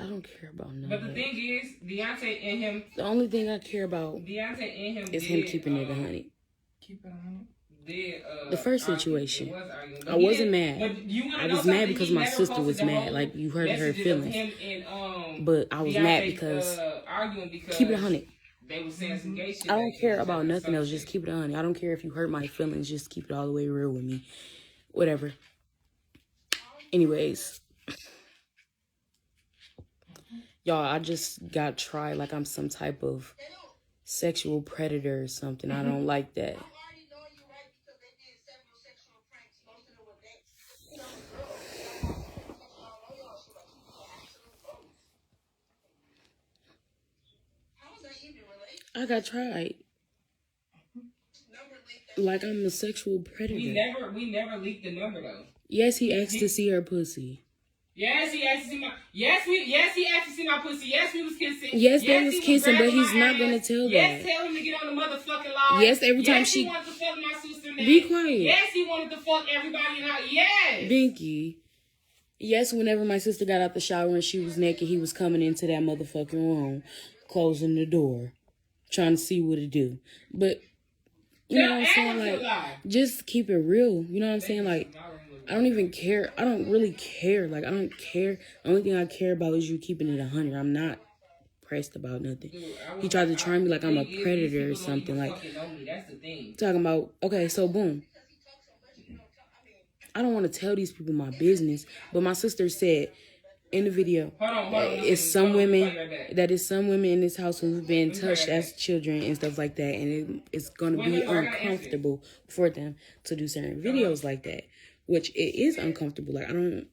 I don't care about nothing. But the thing is, Deontay and him. The only thing I care about Deontay and him is him keeping it 100. Keep it 100. The first situation, I wasn't mad. I was mad because my sister was mad. Like, you hurt her feelings. But I was mad because keep it 100. They were saying some gay shit. I don't care about nothing else. Just keep it 100. I don't care if you hurt my feelings. Just keep it all the way real with me. Whatever. Anyways. Y'all, I just got tried like I'm some type of sexual predator or something. I don't like that. I got tried. Like I'm a sexual predator. We never leaked the number though. Yes, he asked to see her pussy. Yes, he asked to see my. He asked to see my pussy. Yes, we was kissing. Yes, they was kissing, but he's not gonna tell that. Yes, tell him to get on the motherfucking live. Yes, every time he wanted to fuck my sister. Be quiet. Yes, he wanted to fuck everybody in our. Yes. Binky. Yes, whenever my sister got out the shower and she was naked, he was coming into that motherfucking room, closing the door, trying to see what it do. But you know what I'm saying? Like, just keep it real. You know what I'm saying? Like, I don't even care. I don't really care. Like, I don't care. The only thing I care about is you keeping it 100. I'm not pressed about nothing. He tried to try me like I'm a predator or something. Like, talking about, okay, so boom. I don't want to tell these people my business, but my sister said in the video that it's some women in this house who've been touched as children and stuff like that, and it's going to be uncomfortable for them to do certain videos like that, which it is uncomfortable. Like I don't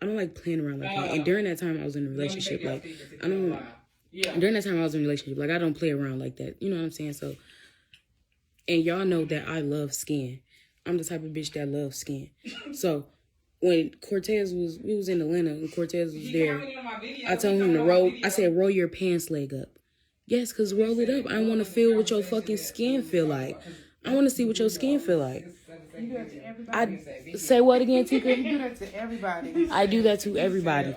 like playing around like that. And during that time I was in a relationship, like I don't play around like that. You know what I'm saying? So, and y'all know that I love skin. I'm the type of bitch that loves skin. So when we was in Atlanta and Cortez was there, I told him to roll. I said, roll your pants leg up. Yes, because roll it up. I want to feel what your fucking skin feel like. I want to see what your skin feel like. You do that to everybody. Say what again, Tika? You do that to everybody. I do that to everybody.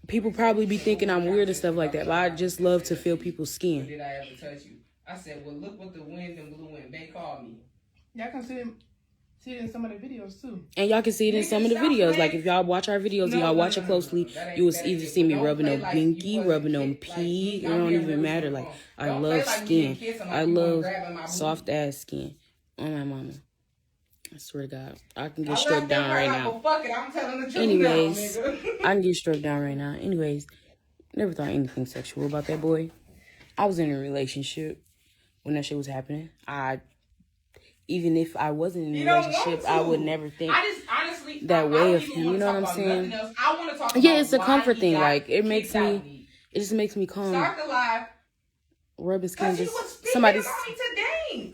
People probably be thinking I'm weird and stuff like that, but I just love to feel people's skin. Did I ever touch you? I said, well, look what the wind and blue and they called me. Y'all can see it in some of the videos too. And y'all can see it in some of the videos. Like if y'all watch our videos, y'all watch it closely, you will either see me rubbing on binky, rubbing on pee. It don't even matter. Like I love skin. I love soft ass skin. Oh my mama. I swear to God. I can get struck down right now. Anyways, I can get struck down right now. Anyways, never thought anything sexual about that boy. I was in a relationship when that shit was happening. Even if I wasn't in a relationship, I would never think that way of him. You know what I'm saying? Yeah, it's a comfort thing. Like it just makes me calm. Rub his skin. Somebody's. I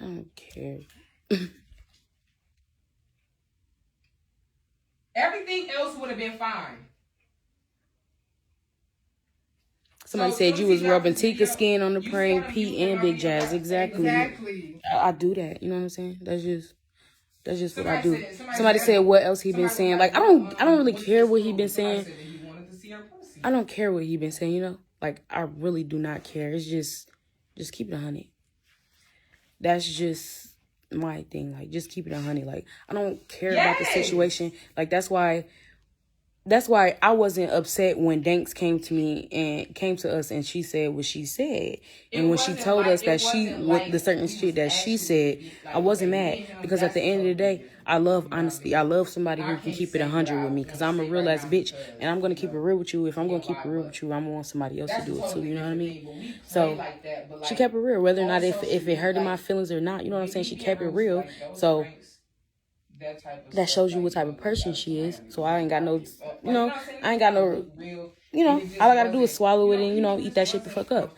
don't care. Everything else would have been fine. Somebody said you was rubbing Tika's skin on the praying Pete and Big Jazz. Exactly. I do that. You know what I'm saying? That's just what I do. Somebody said what else he been saying. Like I don't really care what he been saying. I don't care what he been saying, you know? Like I really do not care. It's just keep it 100. That's just my thing. Like just keep it 100. Like I don't care about the situation. Like that's why I wasn't upset when Danks came to us and she said what she said. And when she told us that the certain shit that she said, I wasn't mad. Because at the end of the day, I love honesty. I love somebody who can keep it 100 with me. Because I'm a real ass bitch. And I'm going to keep it real with you. If I'm going to keep it real with you, I'm going to want somebody else to do it too. You know what I mean? So she kept it real. Whether or not if it hurted my feelings or not. You know what I'm saying? She kept it real. So that shows you what type of person she is. So I ain't got no, all I gotta do is swallow it and, eat that shit the fuck up.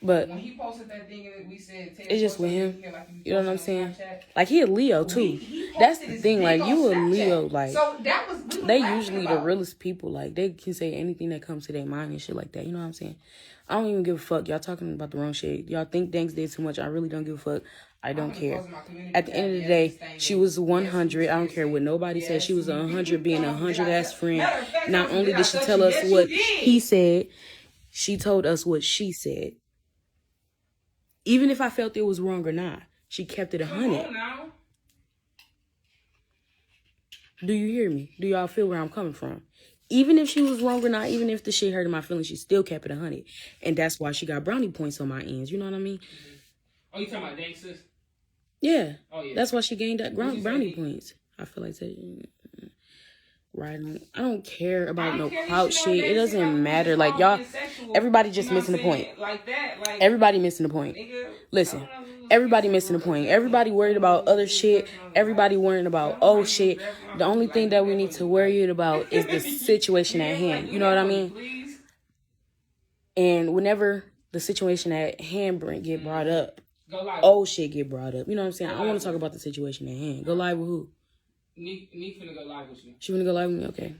But it's just with him. You know what I'm saying? Like, he a Leo, too. That's the thing. Like, you a Leo. Like, they usually the realest people. Like, they can say anything that comes to their mind and shit like that. You know what I'm saying? I don't even give a fuck. Y'all talking about the wrong shit. Y'all think Danks did too much. I really don't give a fuck. I don't care. At the end of the day, she was 100. I don't care what nobody said. She was 100, being 100 friend. Not only did she tell us what he said, she told us what she said. Even if I felt it was wrong or not, she kept it 100. Do you hear me? Do y'all feel where I'm coming from? Even if she was wrong or not, even if the shit hurted my feelings, she still kept it 100. And that's why she got brownie points on my ends. You know what I mean? Oh, you talking about gangsters? Yeah. Oh, yeah. That's why she gained that brownie points. I feel like that. Right. I don't care about no clout shit. It doesn't matter. Like, y'all, everybody just missing the point. Everybody missing the point. Listen, everybody missing the point. Everybody worried about other shit. Everybody worrying about old shit. The only thing that we need to worry about is the situation at hand. You know what I mean? And whenever the situation at hand get brought up, old shit get brought up. You know what I'm saying? I want to talk about the situation at hand. Go live with who? Nee finna go live with you. She finna go live with me? Okay.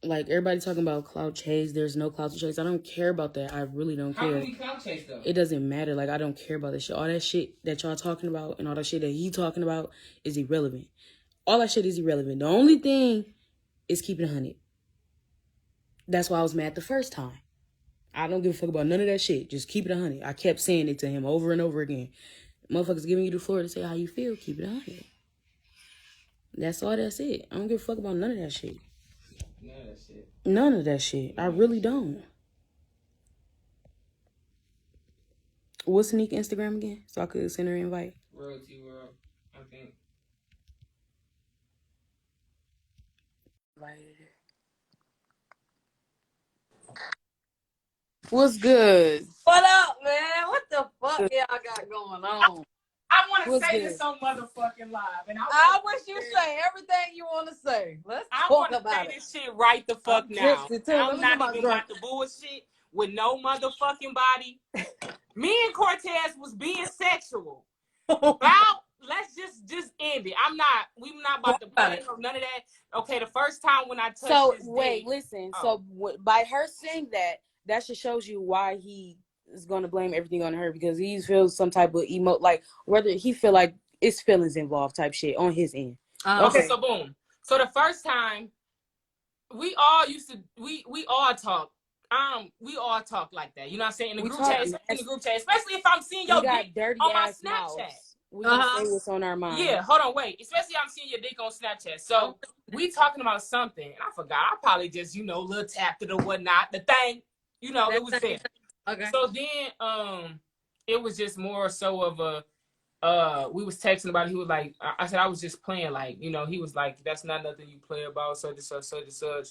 Like, everybody talking about clout chase. There's no clout chase. I don't care about that. I really don't care. How can we clout chase, though? It doesn't matter. Like, I don't care about that shit. All that shit that y'all talking about and all that shit that he talking about is irrelevant. All that shit is irrelevant. The only thing is keeping 100. That's why I was mad the first time. I don't give a fuck about none of that shit. Just keep it 100. I kept saying it to him over and over again. Motherfuckers giving you the floor to say how you feel. Keep it 100. That's all. That's it. I don't give a fuck about none of that shit. None of that shit. None of that shit. I really don't. What's Sneak Instagram again? So I could send her an invite. Royalty World, I think. What's good? What up, man? What the fuck y'all got going on? I want to What's say good? this on motherfucking live, and I wish you say everything you want to say. Let's I talk want to about say it. this shit right the fuck I'm now. tipsy, too. I'm Let me not get my even drink. about the bullshit with no motherfucking body. Me and Cortez was being sexual. About let's just end it. We not about to play or none of that. Okay, the first time when I touched So this wait, dick, listen. So by her saying that just shows you why he is going to blame everything on her, because he feels some type of like whether he feel like it's feelings involved type shit on his end. Okay, so boom. So the first time we all talk. We all talk like that. You know what I'm saying? In the group chat, especially if I'm seeing your dick dirty on my ass Snapchat. Mouths. We gonna say what's on our mind. Yeah, hold on, wait. Especially I'm seeing your dick on Snapchat. So we talking about something, and I forgot. I probably just, little tapped it or whatnot. The thing, it was there. Okay. So then, it was just more so of a, we was texting about it. He was like, I said I was just playing, like, he was like, that's not nothing you play about, such and such, such and such.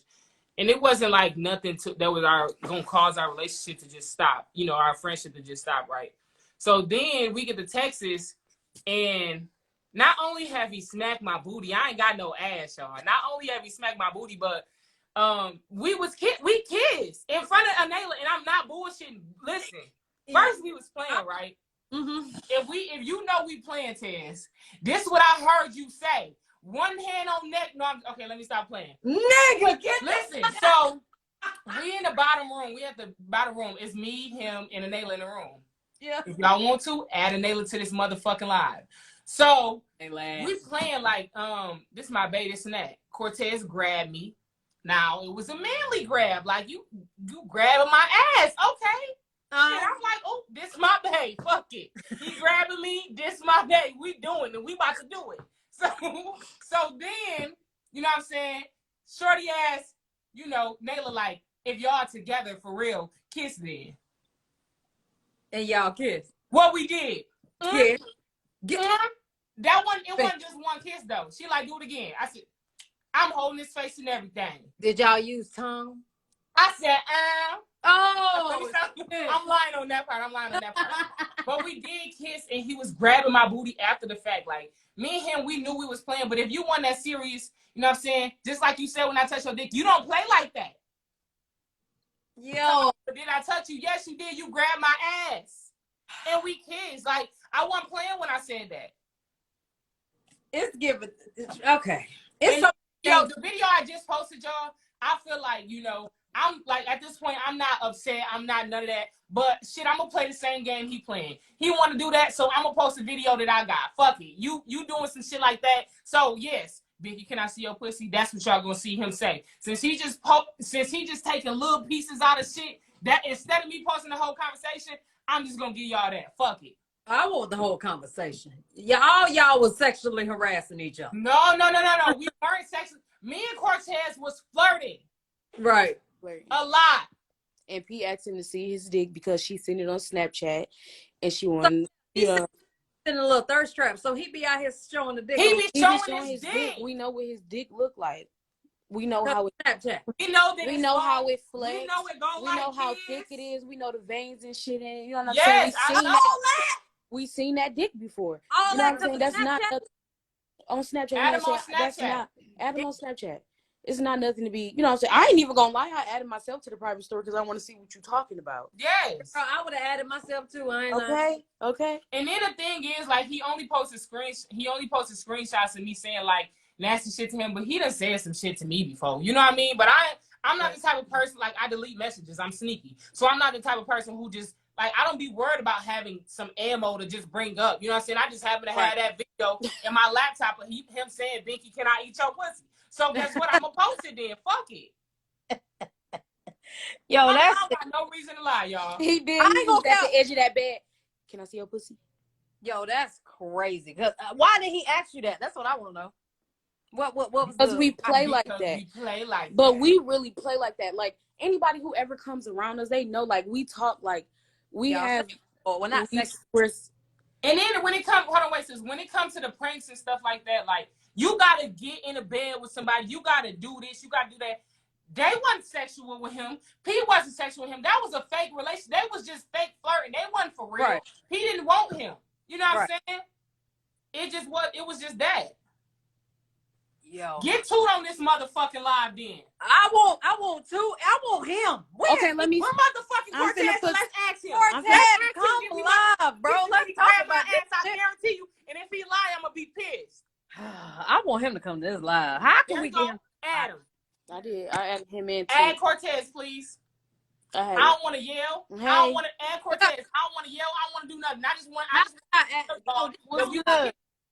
And it wasn't like nothing that was gonna cause our relationship to just stop, our friendship to just stop, right? So then we get to Texas, and not only have he smacked my booty, I ain't got no ass, y'all. Not only have he smacked my booty, but we kissed in front of Anela, and I'm not bullshitting. Listen, first we was playing, right? Mm-hmm. If we playing, Tess, this what I heard you say. One hand on neck. No, okay, let me stop playing. Nigga, listen. So we in the bottom room. We at the bottom room. It's me, him, and Anela in the room. Yeah. If y'all want to, add Anela to this motherfucking live. So we playing like this is my baby, this and that. Cortez grabbed me. Now it was a manly grab, like you grabbing my ass, okay? And I'm like, oh, this my babe. Fuck it. He grabbing me. This my babe. We doing it. We about to do it. So then, you know what I'm saying? Shorty ass, Nayla like, if y'all together for real, kiss then. And y'all kiss. What we did. Kiss. That one, it wasn't just one kiss though. She like, do it again. I said, I'm holding his face and everything. Did y'all use tongue? I said, Oh, I'm lying on that part. But we did kiss, and he was grabbing my booty after the fact. Like, me and him, we knew we was playing. But if you want that serious, you know what I'm saying? Just like you said when I touched your dick, you don't play like that. Yo. But did I touch you? Yes, you did. You grabbed my ass. And we kissed. Like, I wasn't playing when I said that. It's okay. It's the video I just posted, y'all, I feel like, I'm like, at this point, I'm not upset. I'm not none of that. But shit, I'm gonna play the same game he playing. He want to do that, so I'm gonna post a video that I got. Fuck it. You doing some shit like that. So yes, Binky, can I see your pussy? That's what y'all gonna see him say. Since he just taking little pieces out of shit, that instead of me posting the whole conversation, I'm just gonna give y'all that. Fuck it. I want the whole conversation. Y'all was sexually harassing each other. No. We weren't sexual. Me and Cortez was flirting. Right. A lot. And P asked him to see his dick because she seen it on Snapchat, and she wanted, He's in a little thirst trap, so he be out here showing the dick. He be showing his dick. We know what his dick look like. We know how it. Snapchat. We know that. We know how it flex. We know it go We like know how this. thick it is. We know the veins and shit in it. You know what I'm Yes, saying? I know that. We seen that dick before. All you know that what I'm saying? That's Snapchat? not on Snapchat. Add him on That's Snapchat. not add him on Snapchat. It's not nothing to be. You know what I'm saying? I ain't even gonna lie. I added myself to the private story because I want to see what you're talking about. Yes. I would have added myself too. I ain't lying. Okay. And then the thing is, like, he only posted screenshots of me saying like nasty shit to him, but he done said some shit to me before. You know what I mean? But I'm not the type of person, like, I delete messages. I'm sneaky. So I'm not the type of person who just, like, I don't be worried about having some ammo to just bring up. You know what I'm saying? I just happen to have that video in my laptop of him saying, Binky, can I eat your pussy? So guess what? I'm going to post it then. Fuck it. Yo, I got no reason to lie, y'all. He did. I He ain't was gonna at the edge of that bed. Can I see your pussy? Yo, that's crazy. Cause why did he ask you that? That's what I want to know. What was? Because we play like that. We play like but that. we really play like that. Like anybody who ever comes around us, they know. Like we talk like we have. Or we're not sex. And then when it comes, hold on, wait, sis. When it comes to the pranks and stuff like that, like you gotta get in a bed with somebody. You gotta do this. You gotta do that. They wasn't sexual with him. P wasn't sexual with him. That was a fake relationship. They was just fake flirting. They wasn't for real. Right. He didn't want him. You know what Right. I'm saying? It was just that. Yo. Get Toot on this motherfucking live then. I want him. Okay, let me. We're motherfucking I'm Cortez, finna so put- let's ask him. Cortez, come live, bro. Let's Let's grab talk my about ass, I this. guarantee you. And if he lie, I'm gonna be pissed. I want him to come to this live. How can we get him? Add him. I did. I added him in too. Add Cortez, please. I don't want to yell. Hey. I don't want to add Cortez. I don't want to yell. I don't want to do nothing. I just want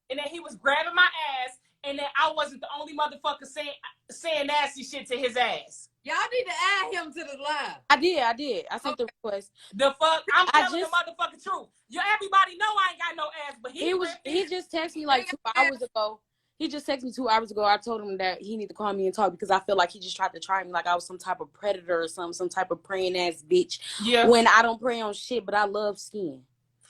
and then he was grabbing my ass, and then I wasn't the only motherfucker saying nasty shit to his ass. Y'all need to add him to the live. I did. I sent the request. The fuck? I'm telling the motherfucking truth. Everybody know I ain't got no ass, but he just texted me like 2 hours ago. He just texted me 2 hours ago. I told him that he need to call me and talk because I feel like he just tried to try me like I was some type of predator or some type of praying ass bitch. Yeah. When I don't pray on shit, but I love skin.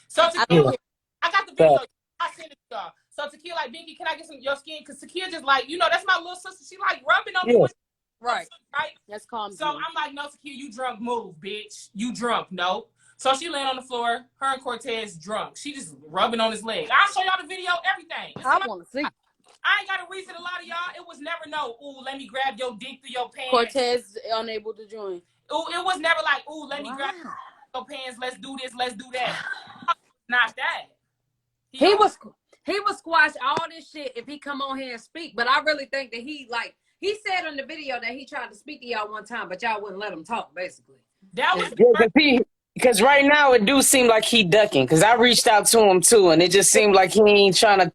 So Takeeya, I got the video. I sent it to y'all. So Takeeya like, Binky, can I get some of your skin? Because Takeeya just like, that's my little sister. She like rubbing on me. Right. That's calm. So I'm like, no, Takeeya, you drunk. Move, bitch. You drunk. No. So she laying on the floor. Her and Cortez drunk. She just rubbing on his leg. I'll show y'all the video, everything. I want to see. I ain't got a reason to lie to y'all. It was never no, ooh, let me grab your dick through your pants. Cortez unable to join. Ooh, it was never like, ooh, let me grab your pants. Let's do this. Let's do that. Not that. He would squash all this shit if he come on here and speak. But I really think that he said in the video that he tried to speak to y'all one time, but y'all wouldn't let him talk, basically. That was because right now it do seem like he ducking. Because I reached out to him too, and it just seemed like he ain't trying to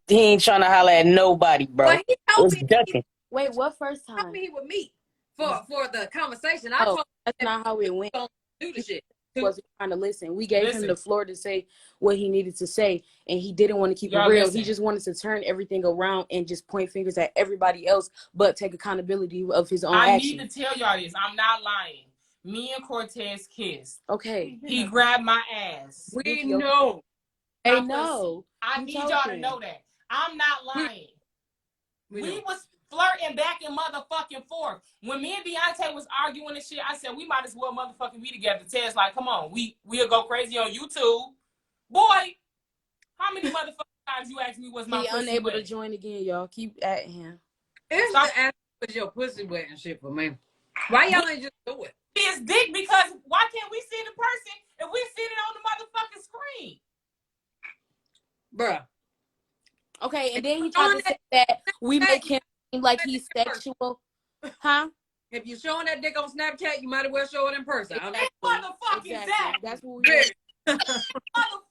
holler at nobody, bro. But he told me ducking. Wait, what first told time? me he would meet for the conversation. I told him that's not how it went. do the shit. He wasn't trying to listen. We gave him the floor to say what he needed to say, and he didn't want to keep it real. Listen. He just wanted to turn everything around and just point fingers at everybody else, but take accountability of his own actions. I need to tell y'all this. I'm not lying. Me and Cortez kissed. Okay. He grabbed my ass. We know. Hey, no. I need y'all to know that. I'm not lying. We was flirting back and motherfucking forth. When me and Bianca was arguing and shit, I said we might as well motherfucking be together. Ted's like, come on, we'll go crazy on YouTube. Boy, how many motherfucking times you asked me was my pussy unable wet? to join again, y'all. Keep at him. It's the ass with your pussy wet and shit for me. Why y'all ain't just do it? His dick, because why can't we see the person if we see it on the motherfucking screen? Bruh. Okay, and then he tried to say that we make him seem like he's sexual. Huh? If you're showing that dick on Snapchat, you might as well show it in person. What the fuck is that? That's what we want. What the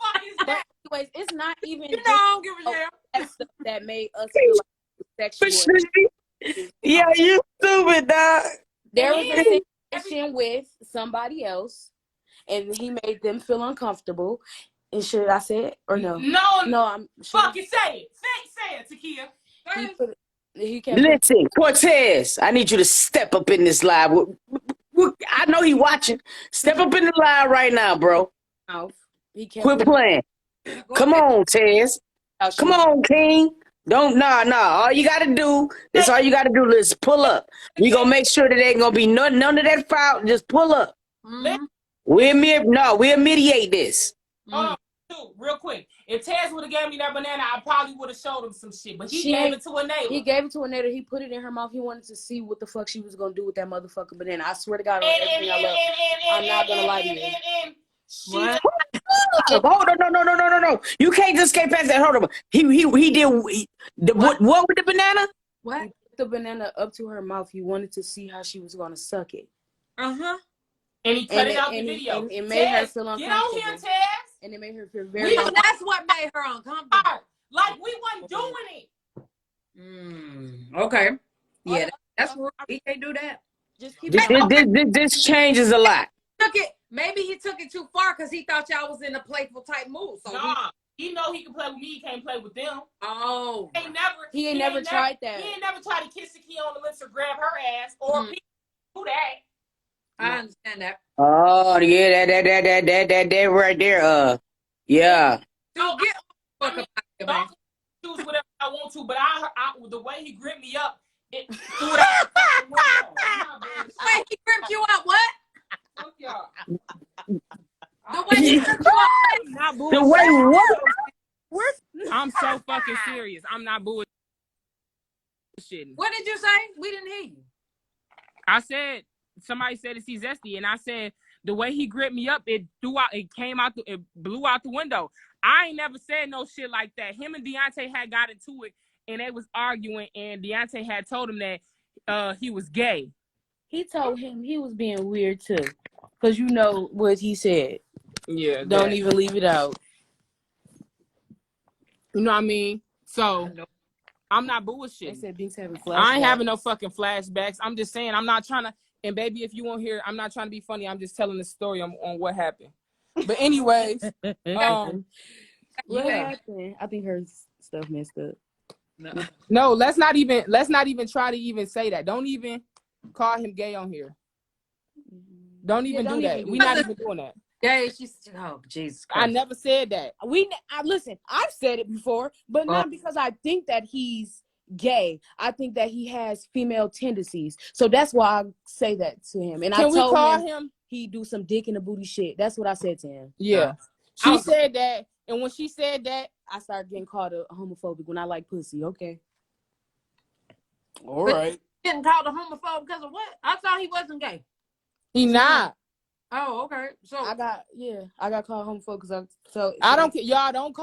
fuck is But that? anyways, it's not even You know, I don't give a damn. that stuff that made us feel like sexual. Yeah, you stupid, dog. There was a situation with somebody else, and he made them feel uncomfortable. And should I say it or no? No, I'm fucking say it. Say it, Takeeya. He kept Listen, Cortez, I need you to step up in this live. I know he watching. Step up in the live right now, bro. He kept Quit playing. Come on, Tez. Come on, King. Don't all you gotta do is pull up. We gonna make sure that ain't gonna be none of that foul. Just pull up. Mm-hmm. We'll mediate this. Dude, real quick. If Tez would have gave me that banana, I probably would have showed him some shit. But he gave it to a neighbor. He gave it to a neighbor. He put it in her mouth. He wanted to see what the fuck she was gonna do with that motherfucking banana. I swear to God, on everything I love. I'm not gonna lie to you. What? Hold on, no. You can't just skip past that. Hold on. He did what with the banana? What? He put the banana up to her mouth. He wanted to see how she was gonna suck it. Uh-huh. And he cut it out the video. And it made her feel uncomfortable. Get on here, Tez. And it made her feel very uncomfortable. That's what made her uncomfortable. Like we wasn't doing it. Okay. Yeah, that's right. He can't do that. Just keep this changes a lot. Maybe he took it too far because he thought y'all was in a playful type mood. So he know he can play with me. He can't play with them. Oh. He ain't never tried that. He ain't never tried to kiss the key on the lips or grab her ass or people do that. I understand that. Oh yeah, that right there. Yeah. So get fuck up here, man. Choose whatever I want to, but I the way he gripped me up, it threw it out the window. Wait, he gripped you up? What? Fuck y'all. The way he gripped you up? Not the way what? I'm so fucking serious. I'm not bullshitting. What did you say? We didn't hear you. I said somebody said it's zesty, and I said the way he gripped me up, it blew out the window. I ain't never said no shit like that. Him and Deontay had got into it, and they was arguing, and Deontay had told him that he was gay. He told him he was being weird too, because you know what he said. Yeah. Don't even leave it out. You know what I mean? So I'm not bullshitting. They said Binks having flashbacks. I ain't having no fucking flashbacks. I'm just saying I'm not trying to. And baby, if you won't hear, I'm not trying to be funny. I'm just telling the story on what happened. But anyways, what happened? I think her stuff messed up. No, let's not even try to even say that. Don't even call him gay on here. Don't even do that. We're not even doing that. Yeah, Jesus Christ. I never said that. Listen, I've said it before, but not because I think that he's gay. I think that he has female tendencies. So that's why I say that to him. And I told him he do some dick in the booty shit. That's what I said to him. Yeah. She said that, and when she said that, I started getting called a homophobic when I like pussy. Okay. All right. Getting called a homophobe because of what? I thought he wasn't gay. He not. Oh, okay. So I got called homophobe because I don't care. Y'all don't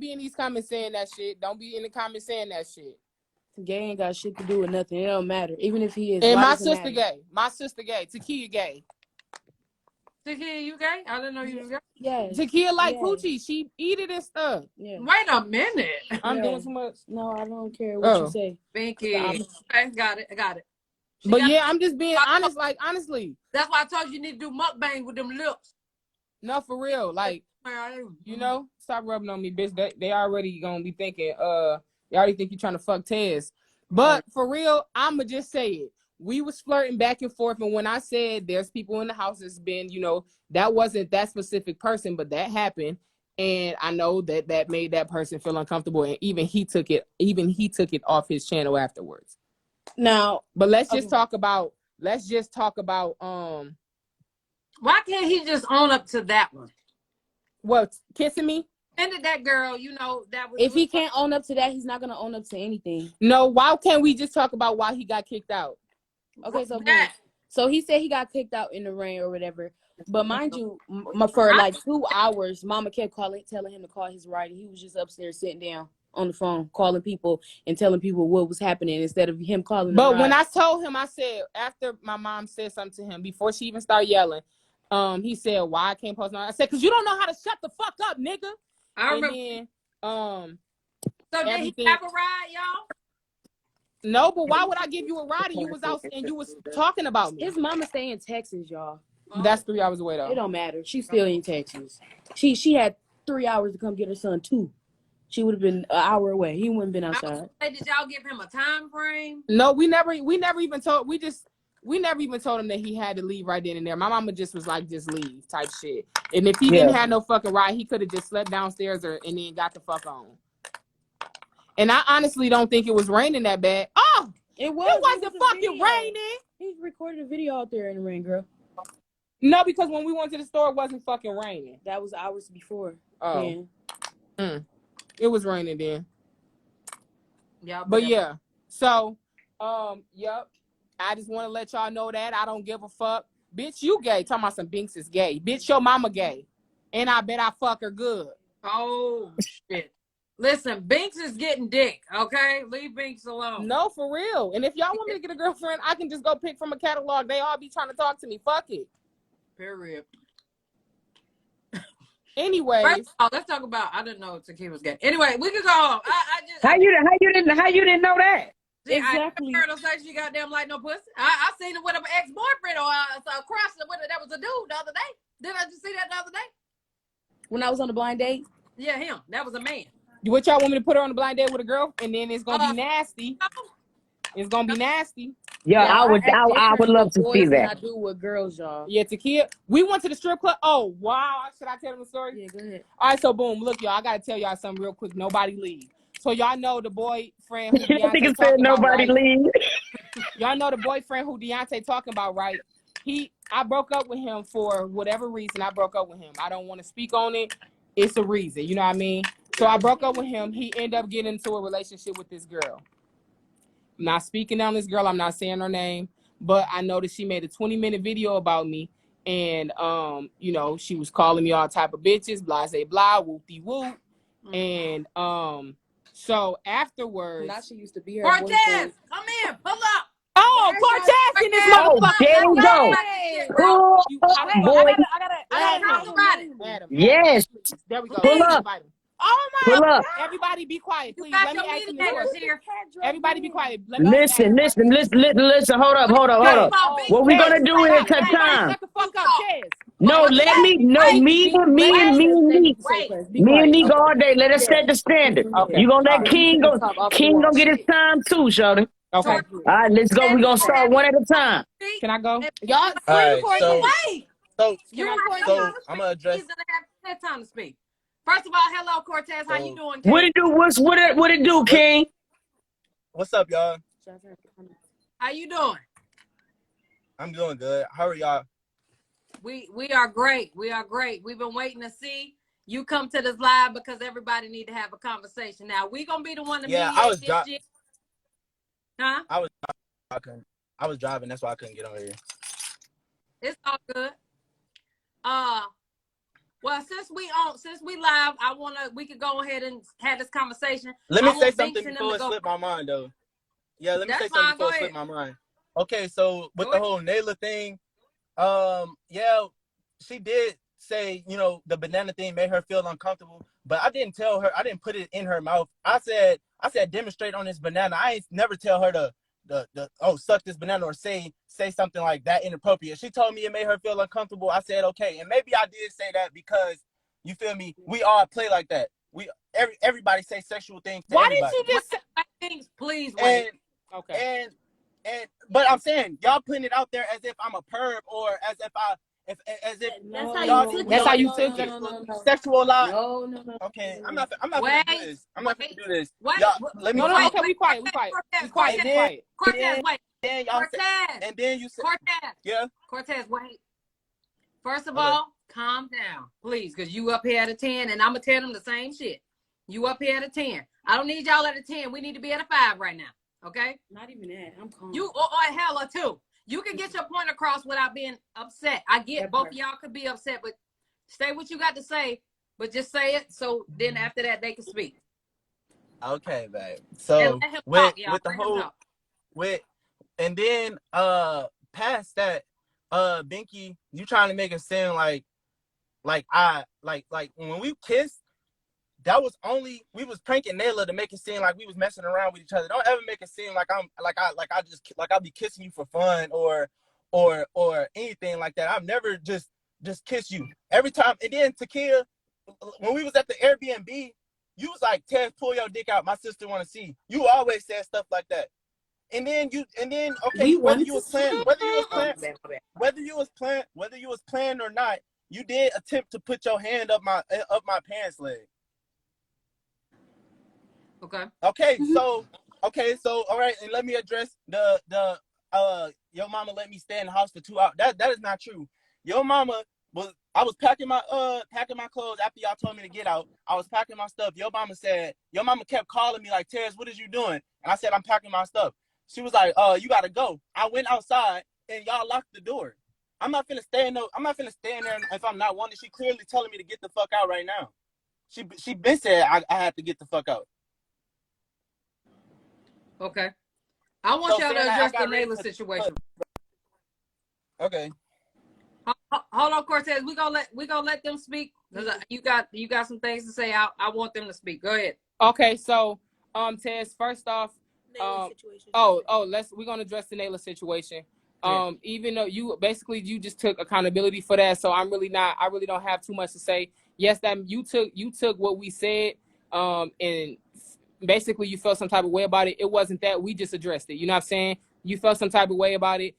be in these comments saying that shit. Don't be in the comments saying that shit. Gay ain't got shit to do with nothing. It don't matter. Even if he is. And my sister gay. My sister gay. Takeeya gay. Takeeya, you gay? I didn't know you was gay. Yeah. Takeeya like coochie. She eat it and stuff. Yeah. Wait a minute. I'm doing too much. No, I don't care what you say. Binky. Okay, got it. But yeah, I'm just being honest. Like honestly, that's why I told you need to do mukbang with them lips. No, for real. Like you know, stop rubbing on me, bitch. They already gonna be thinking. They already think you trying to fuck Tez. But for real, I'ma just say it. We was flirting back and forth, and when I said there's people in the house that's been, you know, that wasn't that specific person, but that happened, and I know that made that person feel uncomfortable, and even he took it off his channel afterwards. Now, but let's just talk about why can't he just own up to that one? What, kissing me? And that girl, you know, that was. If he can't own up to that, he's not gonna own up to anything. No, why can't we just talk about why he got kicked out? Okay, so he said he got kicked out in the rain or whatever. But mind you, for like 2 hours, Mama kept telling him to call his rider. He was just upstairs sitting down. on the phone, calling people and telling people what was happening instead of him calling. But when I told him, I said, after my mom said something to him, before she even started yelling, he said, why I can't post on? I said, because you don't know how to shut the fuck up, nigga. I remember. And then, so did he have a ride, y'all? No, but why would I give you a ride and you was out and you was talking about me? His mama stay in Texas, y'all. That's 3 hours away, though. It don't matter. She's still in Texas. She had 3 hours to come get her son, too. She would have been an hour away. He wouldn't have been outside. Did y'all give him a time frame? No, we never even told him that he had to leave right then and there. My mama just was like, just leave type shit. And if he didn't have no fucking ride, he could have just slept downstairs and then got the fuck on. And I honestly don't think it was raining that bad. Oh, it wasn't fucking raining. He recorded a video out there in the rain, girl. No, because when we went to the store, it wasn't fucking raining. That was hours before. Oh. It was raining then. Yeah. But yeah. So, yep. I just want to let y'all know that. I don't give a fuck. Bitch, you gay. Talking about some binks is gay. Bitch, your mama gay. And I bet I fuck her good. Oh, shit. Listen, Binks is getting dick, okay? Leave Binks alone. No, for real. And if y'all want me to get a girlfriend, I can just go pick from a catalog. They all be trying to talk to me. Fuck it. Period. Anyways. First of all, let's talk about, I didn't know Takeeya was gay. Anyway, we could go home. How you didn't know that? See, exactly. I heard her say she goddamn like no pussy. I seen it with an ex-boyfriend or a crush with her that was a dude the other day. Didn't I just see that the other day? When I was on the blind date? Yeah, him. That was a man. What y'all want me to put her on a blind date with a girl? And then it's going to be nasty. It's going to be nasty. Yeah, I would love to see that. I do with girls, y'all. Yeah, Takeeya. We went to the strip club. Oh, wow. Should I tell them a story? Yeah, go ahead. All right, so boom. Look, y'all, I got to tell y'all something real quick. Nobody leave. So y'all know the boyfriend who Deontay talking about, nobody right? leave. Y'all know the boyfriend who Deontay talking about, right? I broke up with him for whatever reason. I broke up with him. I don't want to speak on it. It's a reason, you know what I mean? So I broke up with him. He ended up getting into a relationship with this girl. I'm not speaking on this girl. I'm not saying her name, but I noticed she made a 20-minute video about me. And, you know, she was calling me all type of bitches, blah, say, blah, whoop-de-whoop. And so afterwards. Not she used to be her Cortez, boyfriend. come in, pull up. Oh, Cortez in this motherfucker. There we go. Cool, boy. I gotta talk about it. Adam. Yes. There we go. Pull up. Oh my Pull God. up. Everybody be quiet, please. You got Let me your ask him mediators this here. Everybody be quiet. Let me Listen. Hold up. What we gonna do is cut time. Shut the fuck up, Chaz. No, me and me go all day. Let us set the standard. Okay. You gonna let King go? King gonna get his time too, Shorty. Okay. All right, let's go. We gonna start one at a time. Can I go? Y'all, All right, Wait. so So I'm gonna address. He's gonna have time to speak. First of all, hello, Cortez. How you doing? What it do? What it do, King? What's up, y'all? How you doing? I'm doing good. How are y'all? We are great. We are great. We've been waiting to see you come to this live because everybody need to have a conversation. Now we gonna be the one to mediate this shit. Huh? I was driving. That's why I couldn't get on here. It's all good. Well, since we live, we could go ahead and have this conversation. Let me say something before it slipped my mind, though. Yeah, let me say something before it slipped my mind. Okay, so with the whole Nayla thing, yeah, she did say, you know, the banana thing made her feel uncomfortable, but I didn't tell her, I didn't put it in her mouth. I said demonstrate on this banana. I ain't never tell her to suck this banana or say something like that inappropriate. She told me it made her feel uncomfortable. I said okay, and maybe I did say that because you feel me. We all play like that. Everybody say sexual things. To everybody. Didn't you just say things? Please wait. And but I'm saying y'all putting it out there as if I'm a perv or as if that's how you took it. Sexual lie. No. Okay, I'm not gonna do this. I'm not gonna do this. What? Y'all, let me. No. Okay, be quiet. Quiet. Cortez, wait. Then y'all Cortez. And then you said. Cortez. Yeah. Cortez, wait. First of all, calm down, please, because you up here at a 10, and I'm gonna tell them the same shit. You up here at a 10. I don't need y'all at a 10. We need to be at a 5 right now. Okay? Not even that. I'm calm. You or hell a 2. You can get your point across without being upset. I get both of y'all could be upset, but say what you got to say, but just say it so then after that they can speak. Okay, babe. And So let him with talk, y'all. the Let him whole talk. with and then past that, Binky, you trying to make it seem like I like when we kissed, that was only we was pranking Nayla to make it seem like we was messing around with each other. Don't ever make it seem like I'll be kissing you for fun or anything like that. I've never just kiss you every time. And then takeeya, when we was at the Airbnb, you was like, Tez, pull your dick out. My sister want to see. You always said stuff like that. And then okay, We whether wanted you to was playing, whether you was playing or not, you did attempt to put your hand up my pants leg. Okay. Okay, so all right, and let me address the your mama let me stay in the house for 2 hours. That is not true. Your mama I was packing my clothes after y'all told me to get out. I was packing my stuff. Your mama kept calling me like, Tez, what is you doing? And I said, I'm packing my stuff. She was like, you gotta go. I went outside and y'all locked the door. I'm not finna stay in there if I'm not wanted. She clearly telling me to get the fuck out right now. She been said I had to get the fuck out. Okay. I want y'all to address the Nayla situation. Okay. Hold on, Cortez. We gonna let them speak. You got some things to say. I want them to speak. Go ahead. Okay, so Tez, first off, we're gonna address the Nayla situation. Even though you just took accountability for that, so I really don't have too much to say. Yes, that you took what we said, and basically you felt some type of way about it. It wasn't that, we just addressed it. You know what I'm saying? You felt some type of way about it.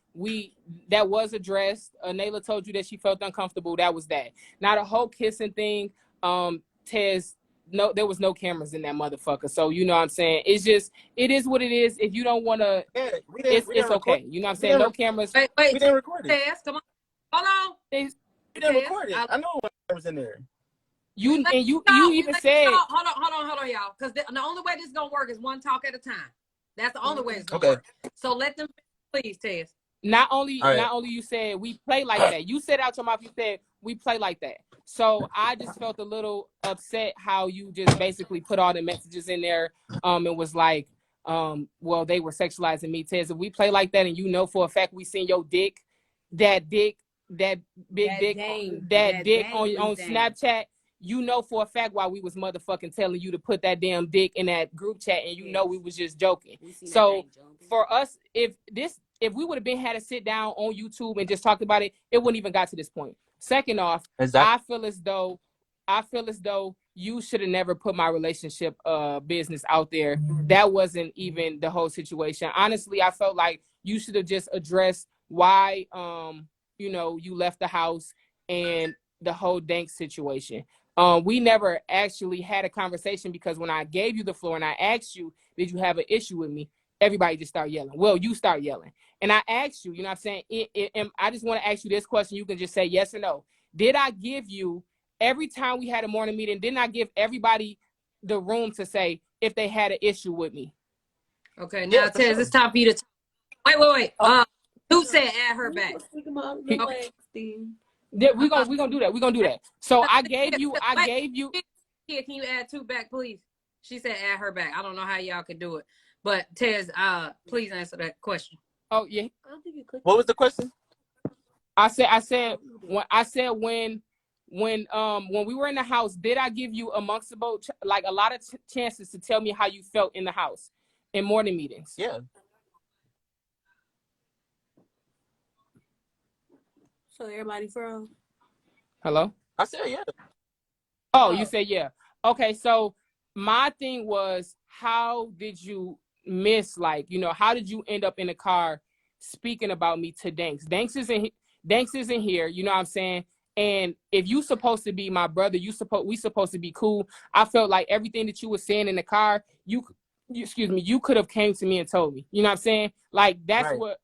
That was addressed. Nayla told you that she felt uncomfortable. That was that. Now the whole kissing thing, Tez, no, there was no cameras in that motherfucker. So you know what I'm saying? It is what it is. If you don't want to, it's okay. You know what I'm saying? No cameras. Wait, we didn't record it. Tez, come on. Hold on. We didn't record it. I know what was in there. You even said. Hold on, y'all. Because the only way this is gonna work is one talk at a time. That's the only way it's gonna work. So let them, please, Tez. Not only you said we play like that. You said out your mouth, you said we play like that. So I just felt a little upset how you just basically put all the messages in there. It was like, well, they were sexualizing me. Tez, if we play like that, and you know for a fact we seen your dick, that big dick on Snapchat. You know for a fact why we was motherfucking telling you to put that damn dick in that group chat, and you know we was just joking. So for us, if we would have had to sit down on YouTube and just talked about it, it wouldn't even got to this point. Second off, I feel as though you should have never put my relationship business out there. That wasn't even the whole situation. Honestly, I felt like you should have just addressed why you left the house and the whole dank situation. We never actually had a conversation, because when I gave you the floor and I asked you, did you have an issue with me? Everybody just started yelling. Well, you start yelling. And I asked you, you know what I'm saying? I just want to ask you this question. You can just say yes or no. Did I give you, every time we had a morning meeting, didn't I give everybody the room to say if they had an issue with me? Okay, now Tez, it's time for you to wait. Who said add her back? We're gonna do that. We're gonna do that. So I gave you. Here, can you add 2 back, please? She said add her back. I don't know how y'all could do it, but Tez, please answer that question. Oh yeah. What was the question? I said when we were in the house, did I give you amongst the both like a lot of chances to tell me how you felt in the house in morning meetings? Yeah. So everybody froze. Hello? I said yeah. Oh, you said yeah. Okay, so my thing was, how did you miss, how did you end up in the car speaking about me to Danks? Danks isn't here, you know what I'm saying? And if you supposed to be my brother, we supposed to be cool. I felt like everything that you were saying in the car, you could have came to me and told me. You know what I'm saying? Like that's what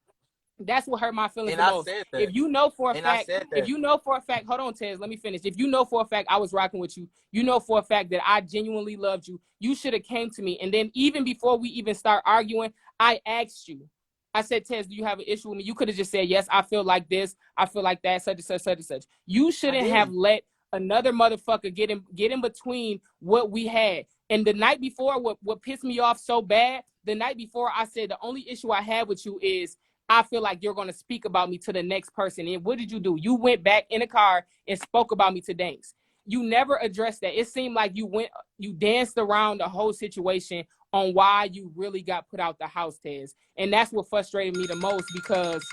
hurt my feelings the most. If you know for a fact, hold on, Tez, let me finish. If you know for a fact I was rocking with you, you know for a fact that I genuinely loved you, you should have came to me. And then even before we even start arguing, I asked you. I said, Tez, do you have an issue with me? You could have just said, yes, I feel like this. I feel like that, such and such, such and such. You shouldn't have let another motherfucker get in between what we had. And the night before, what pissed me off so bad, the night before, I said the only issue I have with you is I feel like you're going to speak about me to the next person. And what did you do? You went back in the car and spoke about me to Danks. You never addressed that. It seemed like you danced around the whole situation on why you really got put out the house, Tez. And that's what frustrated me the most because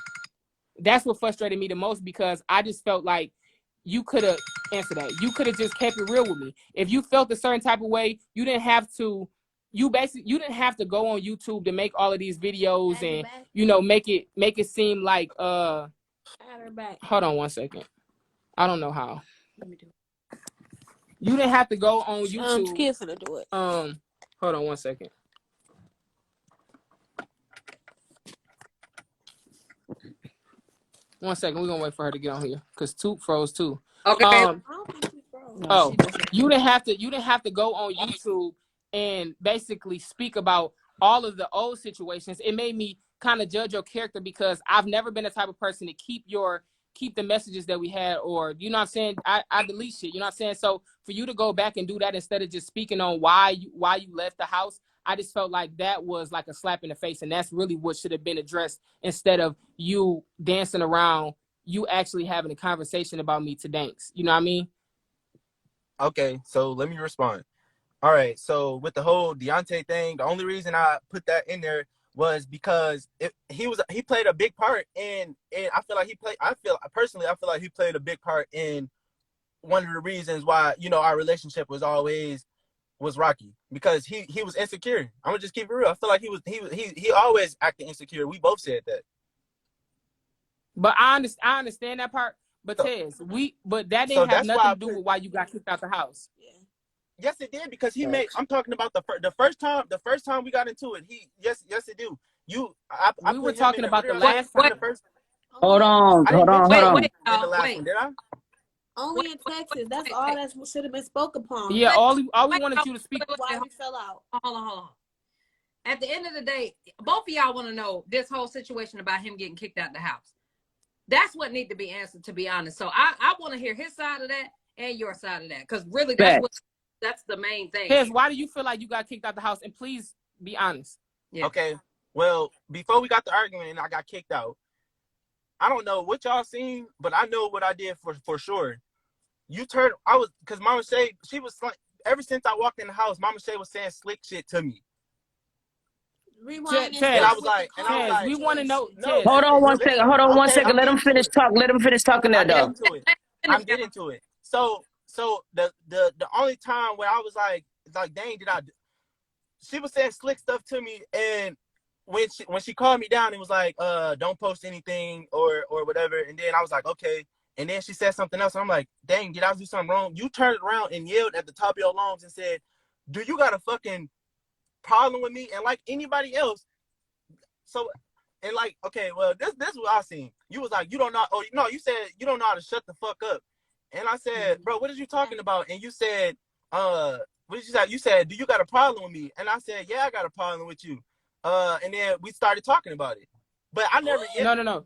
I just felt like you could have answered that. You could have just kept it real with me. If you felt a certain type of way, you didn't have to go on YouTube to make all of these videos and make it seem like hold on one second. I don't know how. Let me do it. You didn't have to go on YouTube. Kids gonna do it. Hold on one second. One second, we're gonna wait for her to get on here because Toot froze too. Okay. I don't think she froze. You didn't have to go on YouTube and basically speak about all of the old situations. It made me kind of judge your character because I've never been the type of person to keep the messages that we had, or you know what I'm saying, I delete shit, you know what I'm saying? So for you to go back and do that instead of just speaking on why you left the house, I just felt like that was like a slap in the face, and that's really what should have been addressed instead of you dancing around, you actually having a conversation about me to Danks. You know what I mean? Okay, so let me respond. All right, so with the whole Deontay thing, the only reason I put that in there was because he played a big part in, and I feel like I feel like he played a big part in one of the reasons why, you know, our relationship was rocky, because he was insecure. I'm gonna just keep it real. I feel like he always acted insecure. We both said that. But I understand that part. But Tez, that didn't have nothing to do with why you got kicked out the house. Yeah. Yes, it did, because I'm talking about the first time we got into it. Yes, it do. We were talking about the last time. Hold on. Wait, did I? Only in Texas. That's all that should have been spoke upon. Yeah, all we wanted you to speak. Why we fell out. Hold on. At the end of the day, both of y'all want to know this whole situation about him getting kicked out the house. That's what needs to be answered, to be honest. So I want to hear his side of that and your side of that, because really that's the main thing. Tez, why do you feel like you got kicked out the house? And please be honest. Yeah. Okay. Well, before we got the argument and I got kicked out, I don't know what y'all seen, but I know what I did for sure. Because Mama Shay, she was like, ever since I walked in the house, Mama Shay was saying slick shit to me. Rewind. And I was like, we want to know. No, Hold on one second. Let him finish talking there, though. I'm getting to it. So the only time where I was like, dang, she was saying slick stuff to me, and when she called me down and was like, don't post anything or whatever, and then I was like, okay, and then she said something else, and I'm like, dang, did I do something wrong? You turned around and yelled at the top of your lungs and said, do you got a fucking problem with me? And like anybody else, so, and like, okay, well, this is what I seen. You was like, you don't know, you said you don't know how to shut the fuck up. And I said, bro, what are you talking about? And you said, what did you say? You said, do you got a problem with me? And I said, yeah, I got a problem with you. And then we started talking about it. But I never yelled. No.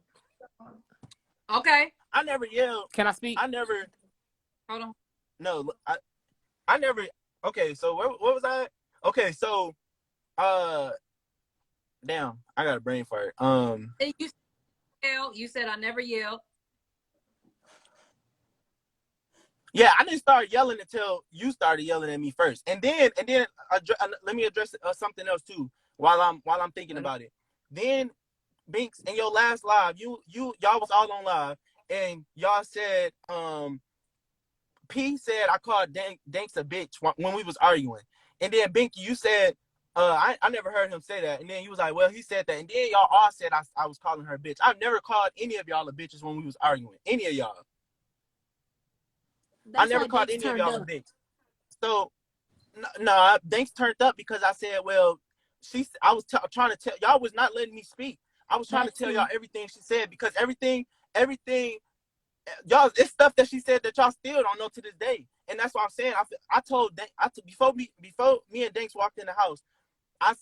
Okay. I never yelled. Can I speak? I never. Hold on. No, I never. Okay, so what was I? Okay, so, damn, I got a brain fart. You said I never yelled. Yeah, I didn't start yelling until you started yelling at me first, and then let me address something else too while I'm thinking about it. Then, Binks, in your last live, y'all was all on live, and y'all said, P said I called Danks a bitch when we was arguing, and then Binky, you said, I never heard him say that, and then you was like, well, he said that, and then y'all all said I was calling her a bitch. I've never called any of y'all a bitches when we was arguing, any of y'all. I never called any of y'all a bitch. So, no, Danks turned up because I said, well, I was trying to tell y'all, was not letting me speak. I was trying to tell y'all everything she said, because everything, y'all, it's stuff that she said that y'all still don't know to this day. And that's what I'm saying. Before me and Danks walked in the house, I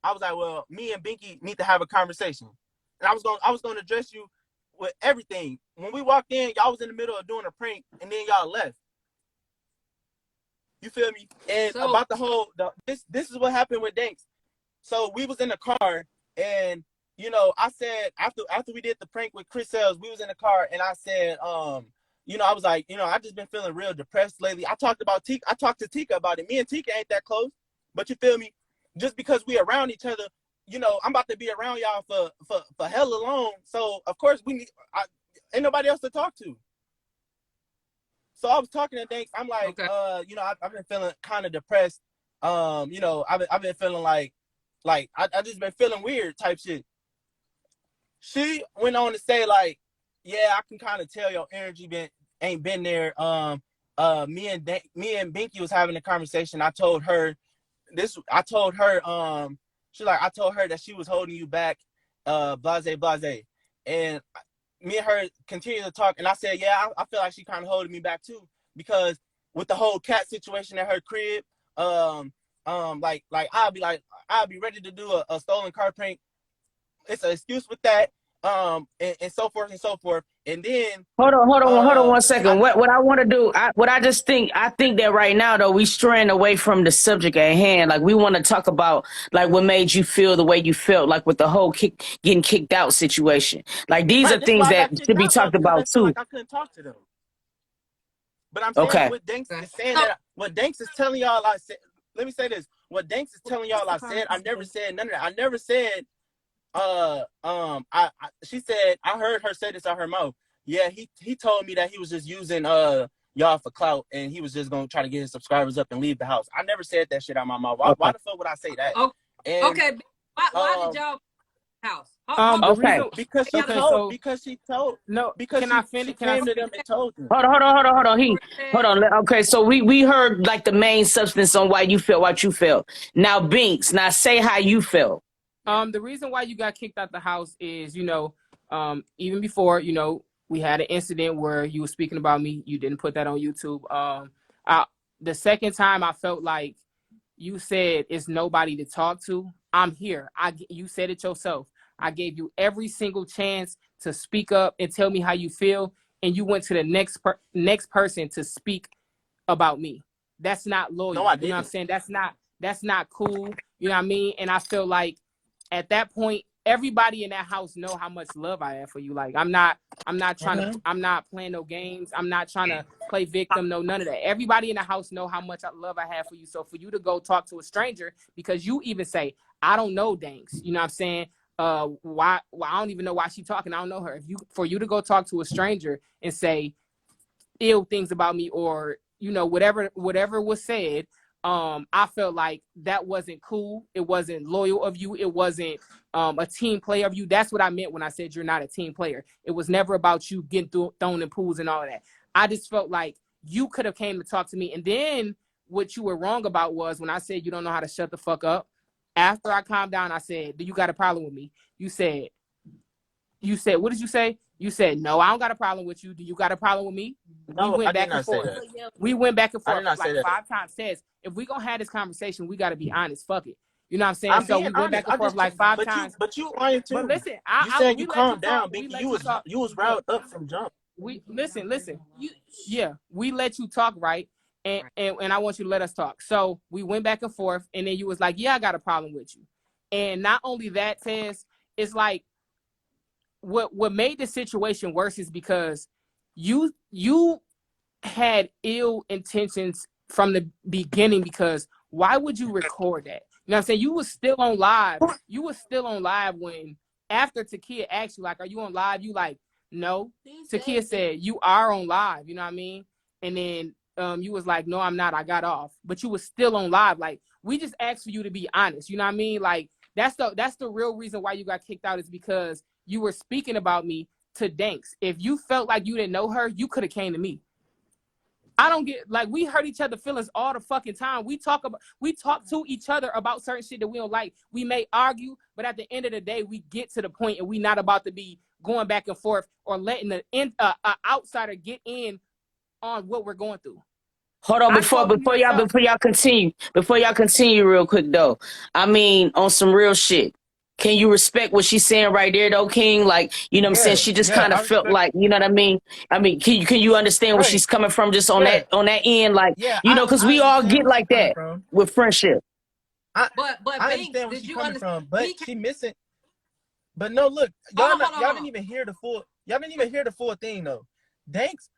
was like, well, me and Binky need to have a conversation. And I was going to address you with everything. When we walked in, y'all was in the middle of doing a prank, and then y'all left. You feel me? And So, about the whole this is what happened with Danks. So we was in the car, and you know, I said after we did the prank with Chris Sales, we was in the car, and I said, you know, I was like, you know, I just been feeling real depressed lately. I talked to Tika about it. Me and Tika ain't that close, but you feel me? Just because we around each other, you know, I'm about to be around y'all for hella long. So of course ain't nobody else to talk to. So I was talking to Danks. I'm like, okay. you know, I've been feeling kind of depressed. You know, I've been feeling like I just been feeling weird type shit. She went on to say like, yeah, I can kind of tell your energy ain't been there. Me and Binky was having a conversation. I told her I told her that she was holding you back, blase. And me and her continued to talk, and I said, yeah, I feel like she kind of holding me back too, because with the whole cat situation at her crib, like I'll be ready to do a stolen car prank. It's an excuse with that, and so forth and so forth. And then Hold on 1 second. What I want to do, I think that right now though we straying away from the subject at hand. Like we want to talk about like what made you feel the way you felt, like with the whole getting kicked out situation. Like these are right, this is things why I that got kicked should be out though, talked because I about feel too. like I couldn't talk to them. But I'm saying Okay. what Danks is saying that what Danks is telling y'all I said. Let me say this. What Danks is telling y'all I said. I never said none of that. I never said. She said I heard her say this out her mouth. Yeah, he told me that he was just using y'all for clout, and he was just gonna try to get his subscribers up and leave the house. I never said that shit out my mouth. Why the fuck would I say that? Okay. And Okay. Why did y'all house? The Okay. reason because she okay, told so because she told no, because can I she finish? Can I came to finish? them and told them. Hold on. Hold on. Okay, so we heard like the main substance on why you felt what you felt. Now Binks, now say how you felt. The reason why you got kicked out the house is, you know, even before, you know, we had an incident where you were speaking about me. You didn't put that on YouTube. The second time I felt like you said it's nobody to talk to. I'm here. You said it yourself. I gave you every single chance to speak up and tell me how you feel, and you went to the next person to speak about me. That's not loyal. No, I You know what I'm didn't. saying? That's not cool. You know what I mean? And I feel like at that point, everybody in that house know how much love I have for you. Like I'm not trying to, I'm not playing no games. I'm not trying to play victim. No, none of that. Everybody in the house know how much love I have for you. So for you to go talk to a stranger, because you even say, I don't know Danks. You know what I'm saying? Why I don't even know why she talking. I don't know her. For you to go talk to a stranger and say ill things about me, or you know, whatever was said, I felt like that wasn't cool. It wasn't loyal of you. It wasn't a team player of you. That's what I meant when I said you're not a team player. It was never about you getting thrown in pools and all of that. I just felt like you could have came to talk to me. And then what you were wrong about was when I said you don't know how to shut the fuck up. After I calmed down, I said, do you got a problem with me? You said, what did you say? You said, no, I don't got a problem with you. Do you got a problem with me? No, We went I did back and not say forth. that. We went back and I forth did not say like that. 5 times. Says, if we gonna have this conversation, we gotta be honest. Fuck it. You know what I'm saying? I'm So being we went honest. back and forth like 5 times. But you lying But too. listen, You saying we you let you calm talk. down, We Binky. let you talk. You was Look, riled up from jump. we listen. Yeah, we let you talk, right? And I want you to let us talk. So we went back and forth, and then you was like, yeah, I got a problem with you. And not only that, Tez, it's like what made the situation worse is because you had ill intentions from the beginning, because why would you record that? You know what I'm saying? You was still on live. You was still on live when after takeeya asked you, like, are you on live? You like, no. takeeya said, you are on live, you know what I mean? And then you was like, no, I'm not. I got off. But you was still on live. Like, we just asked for you to be honest. You know what I mean? Like, that's the real reason why you got kicked out, is because you were speaking about me to Danks. If you felt like you didn't know her, you could have came to me. I don't get, like, we hurt each other feelings all the fucking time. We talk to each other about certain shit that we don't like. We may argue, but at the end of the day, we get to the point, and we not about to be going back and forth or letting the outsider get in on what we're going through. Hold on, before y'all continue real quick though. I mean, on some real shit. Can you respect what she's saying right there, though, King? Like, you know what I'm saying? She just kind I of felt respect. like, you know what I mean? I mean, can you understand where Right. she's coming from just on Yeah. that end? Like, Yeah. you know, because I we all understand get where she's like coming that from. with friendship. I But Binks, understand where did she's you coming understand? from, but she missing. But no, look, y'all didn't even hear the full. Y'all didn't even hear the full thing though. Danks,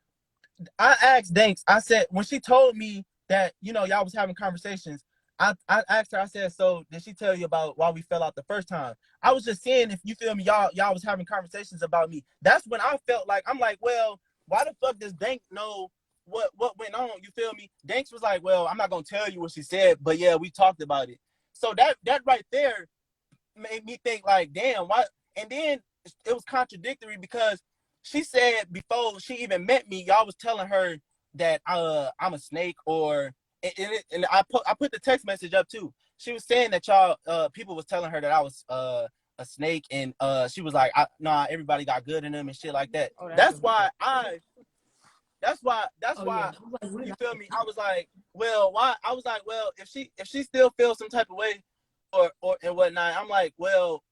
I asked Danks. I said when she told me that y'all was having conversations. I asked her. I said, so did she tell you about why we fell out the first time? I was just saying if you feel me, y'all was having conversations about me. That's when I felt like I'm like, well, why the fuck does Danks know what went on? You feel me? Danks was like, well, I'm not gonna tell you what she said, but yeah, we talked about it. So that right there made me think like, damn, why? And then it was contradictory because she said before she even met me, y'all was telling her that I'm a snake and I put the text message up too. She was saying that y'all people was telling her that I was a snake and she was like, nah, everybody got good in them and shit like that. That's why you feel me? I was like, well, why? I was like, well, if she still feels some type of way or and whatnot, I'm like, well,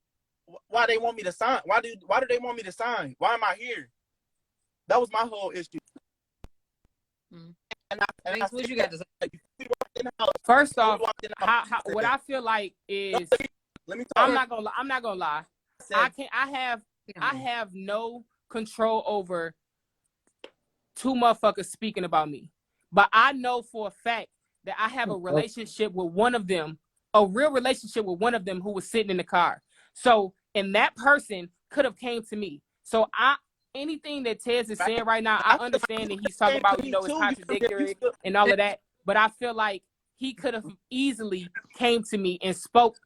why they want me to sign? Why do they want me to sign? Why am I here? That was my whole issue. And what you got to say? First off, what I feel like is, let me talk. I'm not gonna lie. I have no control over two motherfuckers speaking about me, but I know for a fact that I have a relationship with one of them, a real relationship with one of them who was sitting in the car. So, and that person could have came to me. So anything that Tez is saying right now, I understand that he's talking about, it's contradictory and all of that, but I feel like he could have easily came to me and spoke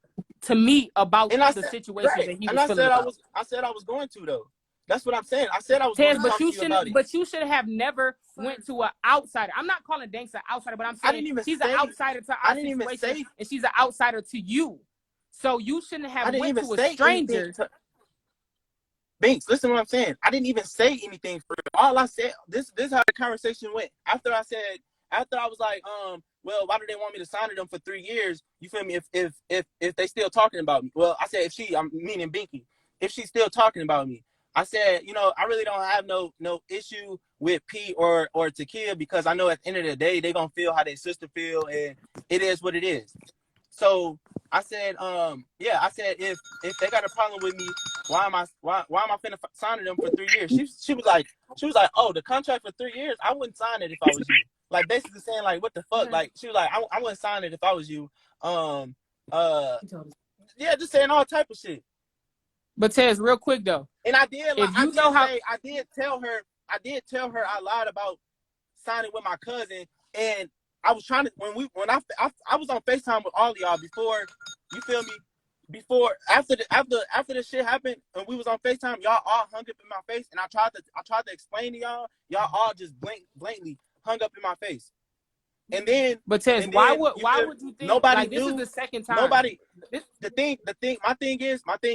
to me about the situation that he was feeling about. I said I was going to though. That's what I'm saying. I said I was Tez, going to talk to you about it. But you should have never went to an outsider. I'm not calling Danks an outsider, but I'm saying she's an outsider to our situation, and she's an outsider to you. So you shouldn't have went to a stranger. Binks, listen to what I'm saying. I didn't even say anything for real. All I said, this is how the conversation went. After I was like, well, why do they want me to sign to them for 3 years? You feel me? If they still talking about me. Well, I said I'm meaning Binky. If she's still talking about me. I said, I really don't have no issue with P or Takeeya because I know at the end of the day, they're going to feel how their sister feel and it is what it is. So I said, I said, if they got a problem with me, why am I finna sign to them for 3 years? She was like, oh, the contract for 3 years, I wouldn't sign it if I was you. Like basically saying like, what the fuck? Like she was like, I wouldn't sign it if I was you. Just saying all type of shit. But Tez, real quick though, and I did tell her I lied about signing with my cousin, and I was trying to when I was on FaceTime with all of y'all before, you feel me? Before after the shit happened and we was on FaceTime, y'all all hung up in my face, and I tried to explain to y'all all just blatantly hung up in my face. And then, but Tez, why would you think nobody like this is the second time? Nobody. My thing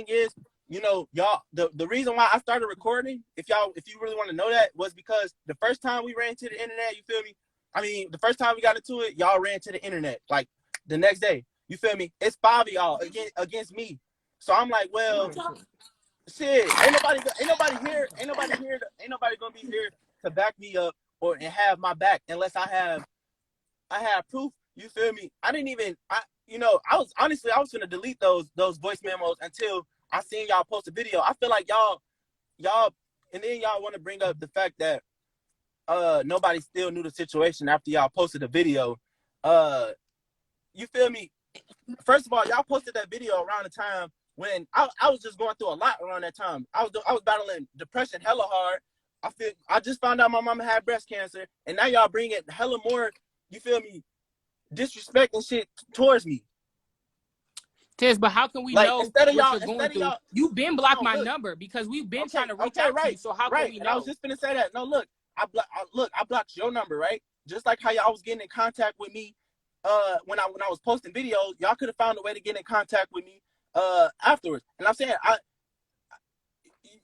is, y'all. The reason why I started recording, if you really want to know that, was because the first time we ran to the internet, you feel me? I mean, the first time we got into it, y'all ran to the internet like the next day. You feel me? It's 5 of y'all against me. So I'm like, well, shit, ain't nobody gonna be here to back me up and have my back unless I have proof. You feel me? I was gonna delete those voice memos until I seen y'all post a video. I feel like y'all, and then y'all want to bring up the fact that nobody still knew the situation after y'all posted a video. You feel me? First of all, y'all posted that video around the time when I was just going through a lot around that time. I was battling depression hella hard. I just found out my mama had breast cancer, and now y'all bring it hella more. You feel me? Disrespect and shit towards me. Tez, but how can we know what you're going through? You've been blocked my number because we've been trying to reach out to you. So how can we know? And I was just finna say that. No, look, I blocked your number, right? Just like how y'all was getting in contact with me when I was posting videos. Y'all could have found a way to get in contact with me afterwards. And I'm saying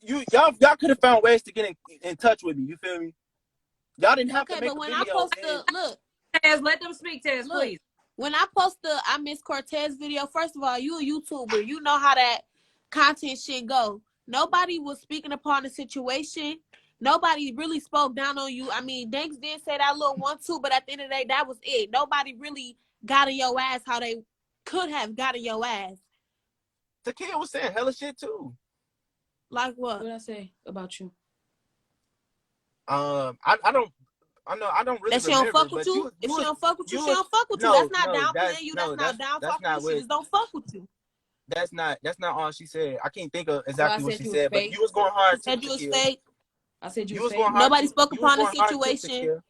y'all could have found ways to get in touch with me. You feel me? Y'all didn't have to make a video. I post look, Tez, let them speak, Tez, please. When I post the I Miss Cortez video, first of all, you a YouTuber. You know how that content shit go. Nobody was speaking upon the situation. Nobody really spoke down on you. I mean, Danks did say that little 1-2, but at the end of the day, that was it. Nobody really got in your ass how they could have got in your ass. Takeeya was saying hella shit too. Like what? What did I say about you? I don't really That she don't remember, fuck with but you? If she don't fuck with you, she was- don't fuck with you. no, That's not no, downplaying you. That's not down that's talking not you. She what- just don't fuck with you. That's not all she said. I can't think of I exactly what said she you was said, but fake. you was going hard too, Said you was Takeeya. fake. I said you You was was fake. going hard. Nobody spoke You was upon the going hard too, situation. Takeeya.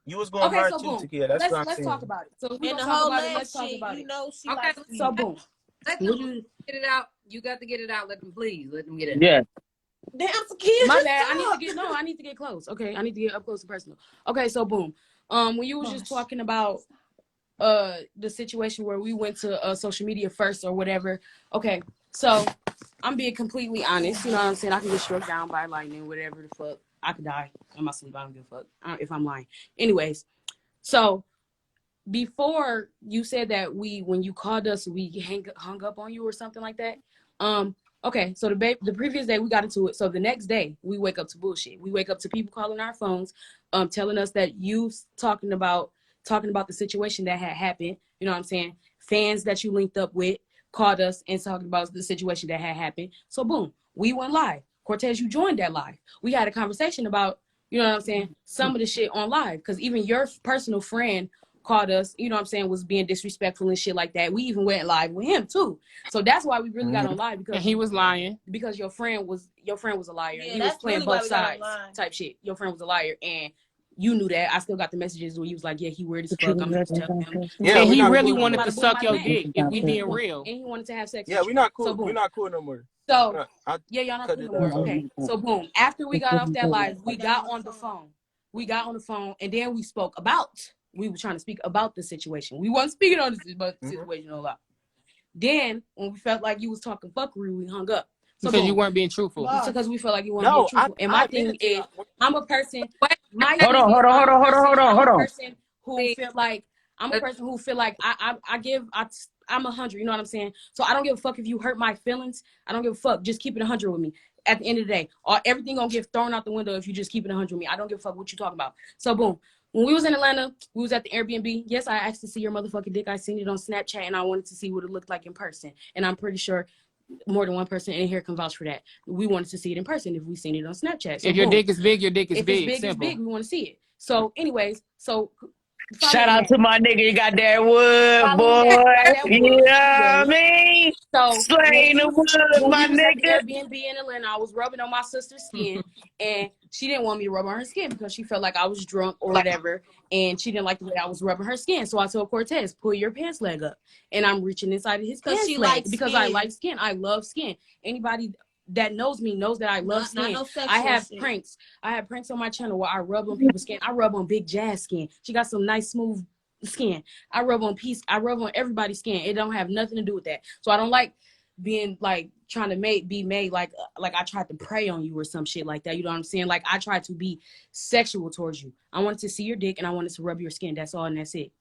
You was going Okay, hard so too, boom. Takeeya. That's what I'm Let's saying. talk about it. So we And gonna the talk whole about it. last Let's talk shit, about you it. know, she Okay, likes So boom. Let What them you? get it out. You got to get it out. Let them please. Let them get it out. Yeah. damn Takeeya. My bad. I need to get close. Okay, I need to get up close and personal. Okay, so boom. When you was just talking about the situation where we went to social media first or whatever. Okay, so I'm being completely honest. You know what I'm saying? I can get struck down by lightning, whatever the fuck. I could die in my sleep. I don't give a fuck if I'm lying. Anyways, so before you said that when you called us, we hung up on you or something like that. Okay, so the previous day we got into it. So the next day we wake up to bullshit. We wake up to people calling our phones, telling us that you talking about the situation that had happened. You know what I'm saying? Fans that you linked up with called us and talking about the situation that had happened. So boom, we went live. Cortez, you joined that live. We had a conversation about, you know what I'm saying, some of the shit on live. Because even your personal friend called us, you know what I'm saying, was being disrespectful and shit like that. We even went live with him too. So that's why we really got on live, because And he was lying. because your friend was a liar. Yeah, He was that's playing really why both we got sides online. type shit. Your friend was a liar, and you knew that. I still got the messages where he was like, yeah, he weird as fuck. I'm gonna just tell him. Yeah, And we he not really cool no wanted more. to suck your dick, if we being real. And he wanted to have sex Yeah, with we you. not cool. So boom. We're not cool no more. So I yeah, y'all not cut cool it no more. out. Okay. So boom. After we got off that live, we got on the phone. And then we spoke about. We were trying to speak about the situation. We wasn't speaking on the situation a lot. Then when we felt like you was talking fuckery, we hung up. So Because boom. you weren't being truthful. It's because we felt like you weren't No, being truthful. And I my thing admitted to is, you. I'm a person. Wait, My Hold thing on, is, hold on, I'm hold a on. person who feel like I'm 100. You know what I'm saying? So I don't give a fuck if you hurt my feelings. I don't give a fuck. Just keep it 100 with me. At the end of the day, or everything gonna get thrown out the window if you just keep it 100 with me. I don't give a fuck what you talking about. So boom. When we was in Atlanta, we was at the Airbnb. Yes, I asked to see your motherfucking dick. I seen it on Snapchat, and I wanted to see what it looked like in person. And I'm pretty sure more than one person in here can vouch for that. We wanted to see it in person if we seen it on Snapchat. So If your boom. dick is big, your dick is If big. it's big, Simple. it's big. We want to see it. So, anyways, Shout out to my nigga. You got that wood, boy. You know what I mean? So Slaying the wood, when my we was at the nigga. Airbnb in Atlanta, I was rubbing on my sister's skin, and she didn't want me to rub on her skin because she felt like I was drunk or whatever, and she didn't like the way I was rubbing her skin. So I told Cortez, pull your pants leg up, and I'm reaching inside of his pants leg because I like skin. I love skin. Anybody that knows me knows that I love skin. No I have shit. pranks. I have pranks on my channel where I rub on people's skin. I rub on Big Jazz skin. She got some nice smooth skin. I rub on everybody's skin. It don't have nothing to do with that. So I don't like being like trying to be made like I tried to prey on you or some shit like that. You know what I'm saying? Like I tried to be sexual towards you. I wanted to see your dick and I wanted to rub your skin. That's all, and that's it.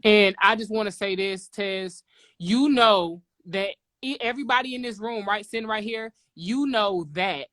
And I just want to say this, Tez. You know that everybody in this room, right, sitting right here, you know that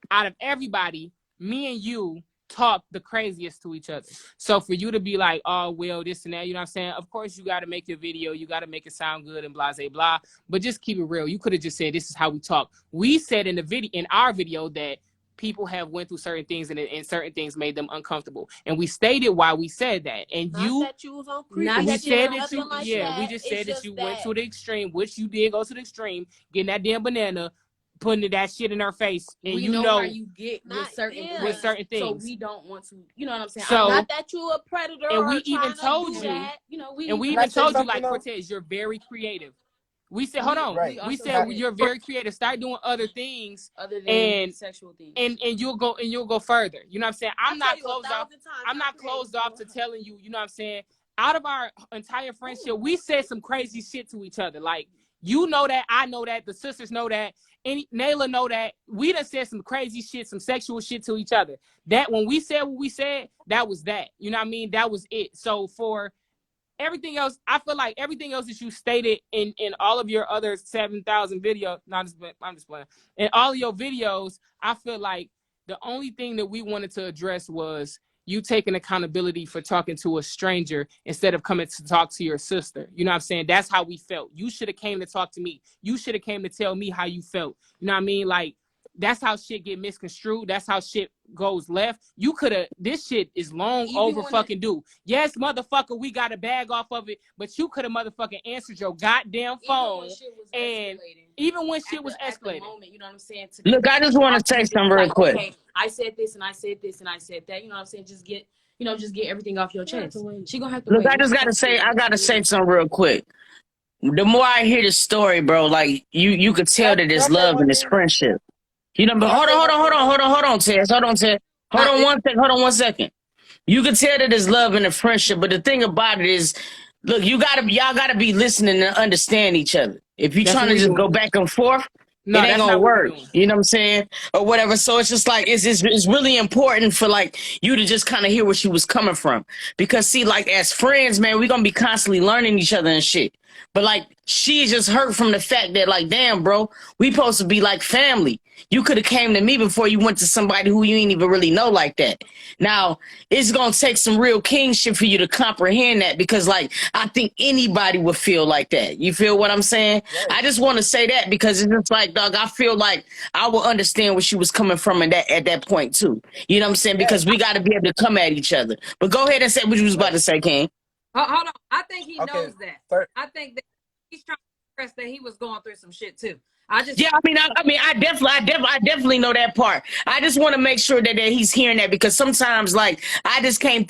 out of everybody, me and you talk the craziest to each other. So for you to be like, oh, well, this and that, you know what I'm saying? Of course, you got to make your video. You got to make it sound good and blah, blah, blah. But just keep it real. You could have just said, this is how we talk. We said in our video that people have went through certain things and certain things made them uncomfortable. And we stated why we said that. And Not that you was on creep. we That said you that you, like yeah, that. we just said It's that you just went to the extreme, which you did go to the extreme, getting that damn banana, putting that shit in her face, and we you know how you get with certain things. So we don't want to, you know what I'm saying? So, not that you a predator, and we or even told you, that. we even told you, like, Cortez, you're very creative. We said, hold on. Right. We said you're very creative. Start doing other things other than sexual things. And you'll go further. You know what I'm saying? I'm not closed off to telling you, you know what I'm saying? Out of our entire friendship, we said some crazy shit to each other. Like, you know that, I know that, the sisters know that, and Nayla know that. We done said some crazy shit, some sexual shit to each other. That when we said what we said, that was that. You know what I mean? That was it. So for everything else, I feel like everything else that you stated in all of your other 7,000 videos, I'm just playing. In all of your videos, I feel like the only thing that we wanted to address was you taking accountability for talking to a stranger instead of coming to talk to your sister. You know what I'm saying? That's how we felt. You should have came to talk to me. You should have came to tell me how you felt. You know what I mean? Like, that's how shit get misconstrued. That's how shit goes left. You could have, this shit is long over fucking due. Yes, motherfucker, we got a bag off of it, but you could have motherfucking answered your goddamn phone. Even when shit was escalating. Moment, you know what I'm saying? Look, I just want to say something real quick. Okay, I said this and I said this and I said that. You know what I'm saying? Just get everything off your chest. She gonna have to Look, wait. I gotta say something real quick. The more I hear this story, bro, like you could tell that there's love and there's friendship. You know, but hold on, Tess. Hold on 1 second. You can tell that there's love and a friendship, but the thing about it is, look, y'all gotta be listening and understand each other. If you're trying to just go back and forth, it ain't gonna work. You know what I'm saying? Or whatever. So it's just like it's really important for like you to just kind of hear where she was coming from. Because see, like as friends, man, we're gonna be constantly learning each other and shit. But like she just hurt from the fact that like, damn, bro, we supposed to be like family. You could have came to me before you went to somebody who you ain't even really know like that. Now, it's going to take some real kingship for you to comprehend that because, like, I think anybody would feel like that. You feel what I'm saying? Right. I just want to say that because it's just like, dog, I feel like I will understand where she was coming from at that point, too. You know what I'm saying? Because we got to be able to come at each other. But go ahead and say what you was about to say, King. Hold on. I think he knows that. I think that he's trying to express that he was going through some shit, too. I definitely know that part. I just want to make sure that he's hearing that because sometimes like I just came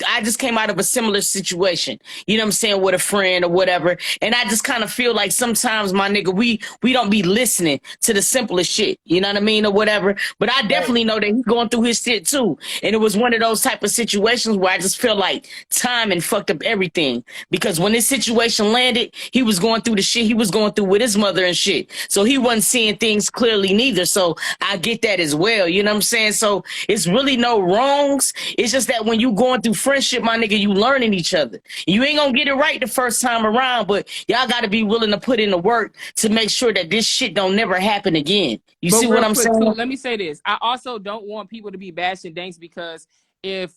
out of a similar situation, you know what I'm saying, with a friend or whatever. And I just kind of feel like sometimes my nigga, we don't be listening to the simplest shit, you know what I mean, or whatever. But I definitely know that he's going through his shit too. And it was one of those type of situations where I just feel like time and fucked up everything because when this situation landed, he was going through the shit he was going through with his mother and shit. So he wasn't seeing things clearly neither. So I get that as well. You know what I'm saying? So it's really no wrongs. It's just that when you going through friendship, my nigga, you learning each other. You ain't gonna get it right the first time around, but y'all gotta be willing to put in the work to make sure that this shit don't never happen again. You see what I'm saying? Too, let me say this. I also don't want people to be bashing Danks because if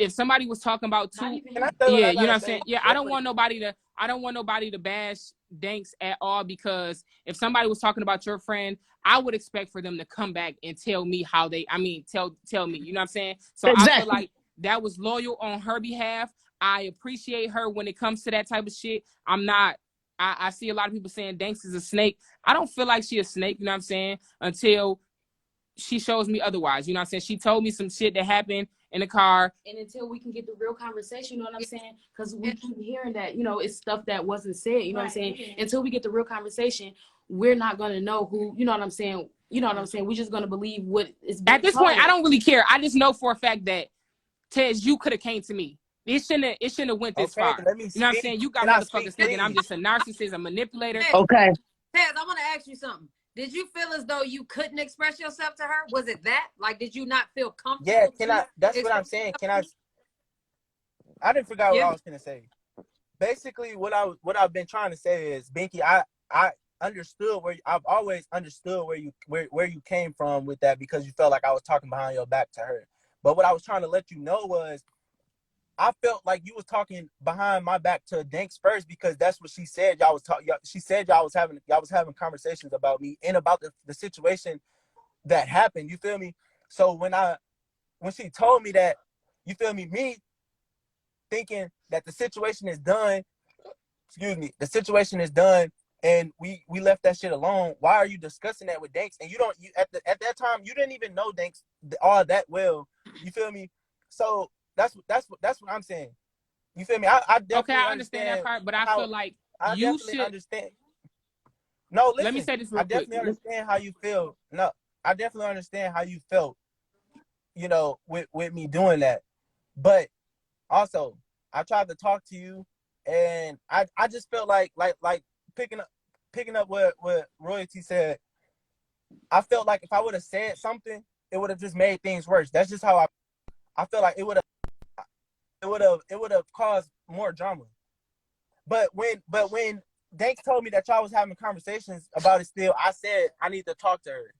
somebody was talking about too, yeah, you know what I'm saying? Yeah, I don't want nobody to bash Danks at all because if somebody was talking about your friend, I would expect for them to come back and tell me how they, tell me, you know what I'm saying? So exactly. I feel like that was loyal on her behalf. I appreciate her when it comes to that type of shit. I see a lot of people saying Danks is a snake. I don't feel like she a snake, you know what I'm saying? Until she shows me otherwise, you know what I'm saying? She told me some shit that happened in the car. And until we can get the real conversation, you know what I'm saying? Because we keep hearing that, you know, it's stuff that wasn't said, you know what I'm saying? Okay. Until we get the real conversation, we're not going to know who, you know what I'm saying? You know what I'm saying? We're just going to believe what is being At this point, I don't really care. I just know for a fact that, Tez, you could have came to me. It shouldn't have went this far. You know what I'm saying? You got motherfuckers thinking I'm just a narcissist, a manipulator. Okay. Tez, I want to ask you something. Did you feel as though you couldn't express yourself to her? Was it that? Like, did you not feel comfortable? Yeah, that's what I'm saying. I didn't forget what I was gonna say. Basically, what I've been trying to say is, Binky, I understood I've always understood where you came from with that because you felt like I was talking behind your back to her. But what I was trying to let you know was I felt like you was talking behind my back to Danks first because that's what she said. She said y'all was having conversations about me and about the situation that happened. You feel me? So when she told me that, you feel me thinking that the situation is done. The situation is done, and we left that shit alone. Why are you discussing that with Danks? And at that time you didn't even know Danks all that well. You feel me? So that's what I'm saying. You feel me? I definitely understand that part, but I feel like you should understand. No, listen. Let me say this real quick. I definitely understand how you feel. No, I definitely understand how you felt. You know, with me doing that, but also I tried to talk to you, and I just felt like picking up what Royalty said. I felt like if I would have said something, it would have just made things worse. That's just how I feel like it would have caused more drama. But when Dank told me that y'all was having conversations about it still, I said I need to talk to her.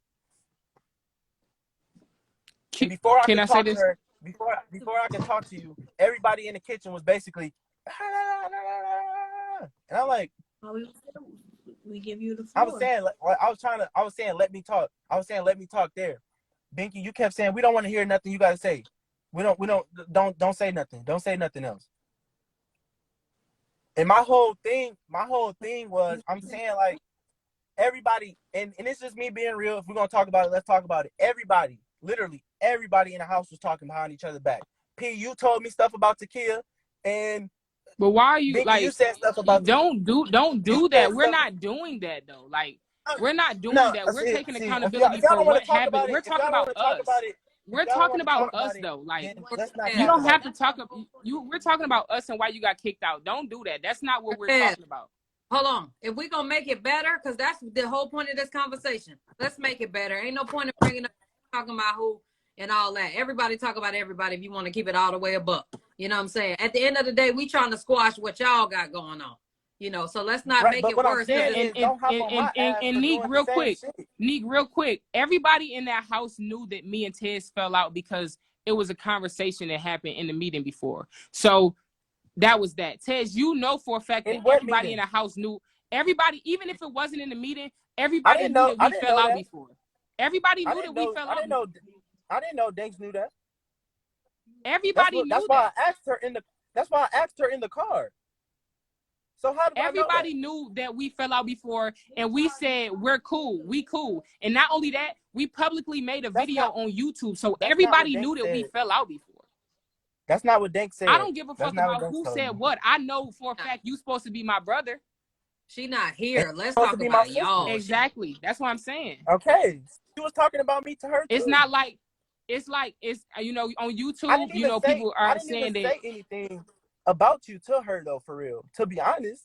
Before I Can could I say talk to this? her, before I could talk to you, everybody in the kitchen was basically, and I'm like, we give you the I floor. was saying, let me talk. I was saying, let me talk there. Binky, you kept saying, we don't want to hear nothing you got to say. Don't say nothing. Don't say nothing else. And my whole thing was, I'm saying, like, everybody, and it's just me being real. If we're going to talk about it, let's talk about it. Everybody, literally everybody in the house was talking behind each other back. P, you told me stuff about takeeya, and But why are you Binky, like? you said stuff about Don't do that. We're not doing that though. Like we're not doing no. that. We're See, taking if y'all accountability don't for want what to talk happened. about it, We're talking about us. We're if y'all don't talking want to about talk us about it, though. Like then let's not you talk don't about have it. to talk. We're talking about us and why you got kicked out. Don't do that. That's not what we're Yeah. talking about. Hold on. If we're going to make it better, because that's the whole point of this conversation. Let's make it better. Ain't no point in bringing up talking about who and all that. Everybody talk about everybody if you want to keep it all the way above. You know what I'm saying? At the end of the day, we trying to squash what y'all got going on. You know, so let's not Right, make but it what I'm worse. saying And is, don't hop on my ass for Neek, doing the real same quick. shit. Neek, real quick. Everybody in that house knew that me and Tez fell out because it was a conversation that happened in the meeting before. So that was that. Tez, you know for a fact that In what everybody in meeting? the house knew. Everybody, even if it wasn't in the meeting, I everybody didn't knew know. that I we didn't fell know out that. before. Everybody I knew that didn't we know. fell I out didn't know. before. I didn't know Danks knew that. Everybody That's knew why that. I asked her in the. That's why I asked her in the car. So how do I know that? Everybody knew that we fell out before, and we said we're cool, we cool. And not only that, we publicly made a That's video not. on YouTube, so That's not what everybody Danks knew that we said. fell out before. That's not what Danks I said. don't give a That's fuck not what about Danks who told said me. what. I know for a fact you supposed to be my brother. She not And here. she's Let's supposed to talk be my about sister. y'all. Exactly. That's what I'm saying. Okay. She was talking about me to her It's too. not like it's you know, on I YouTube, didn't you even know, say. people I are didn't even saying that say anything about you to her though. For real. To be honest.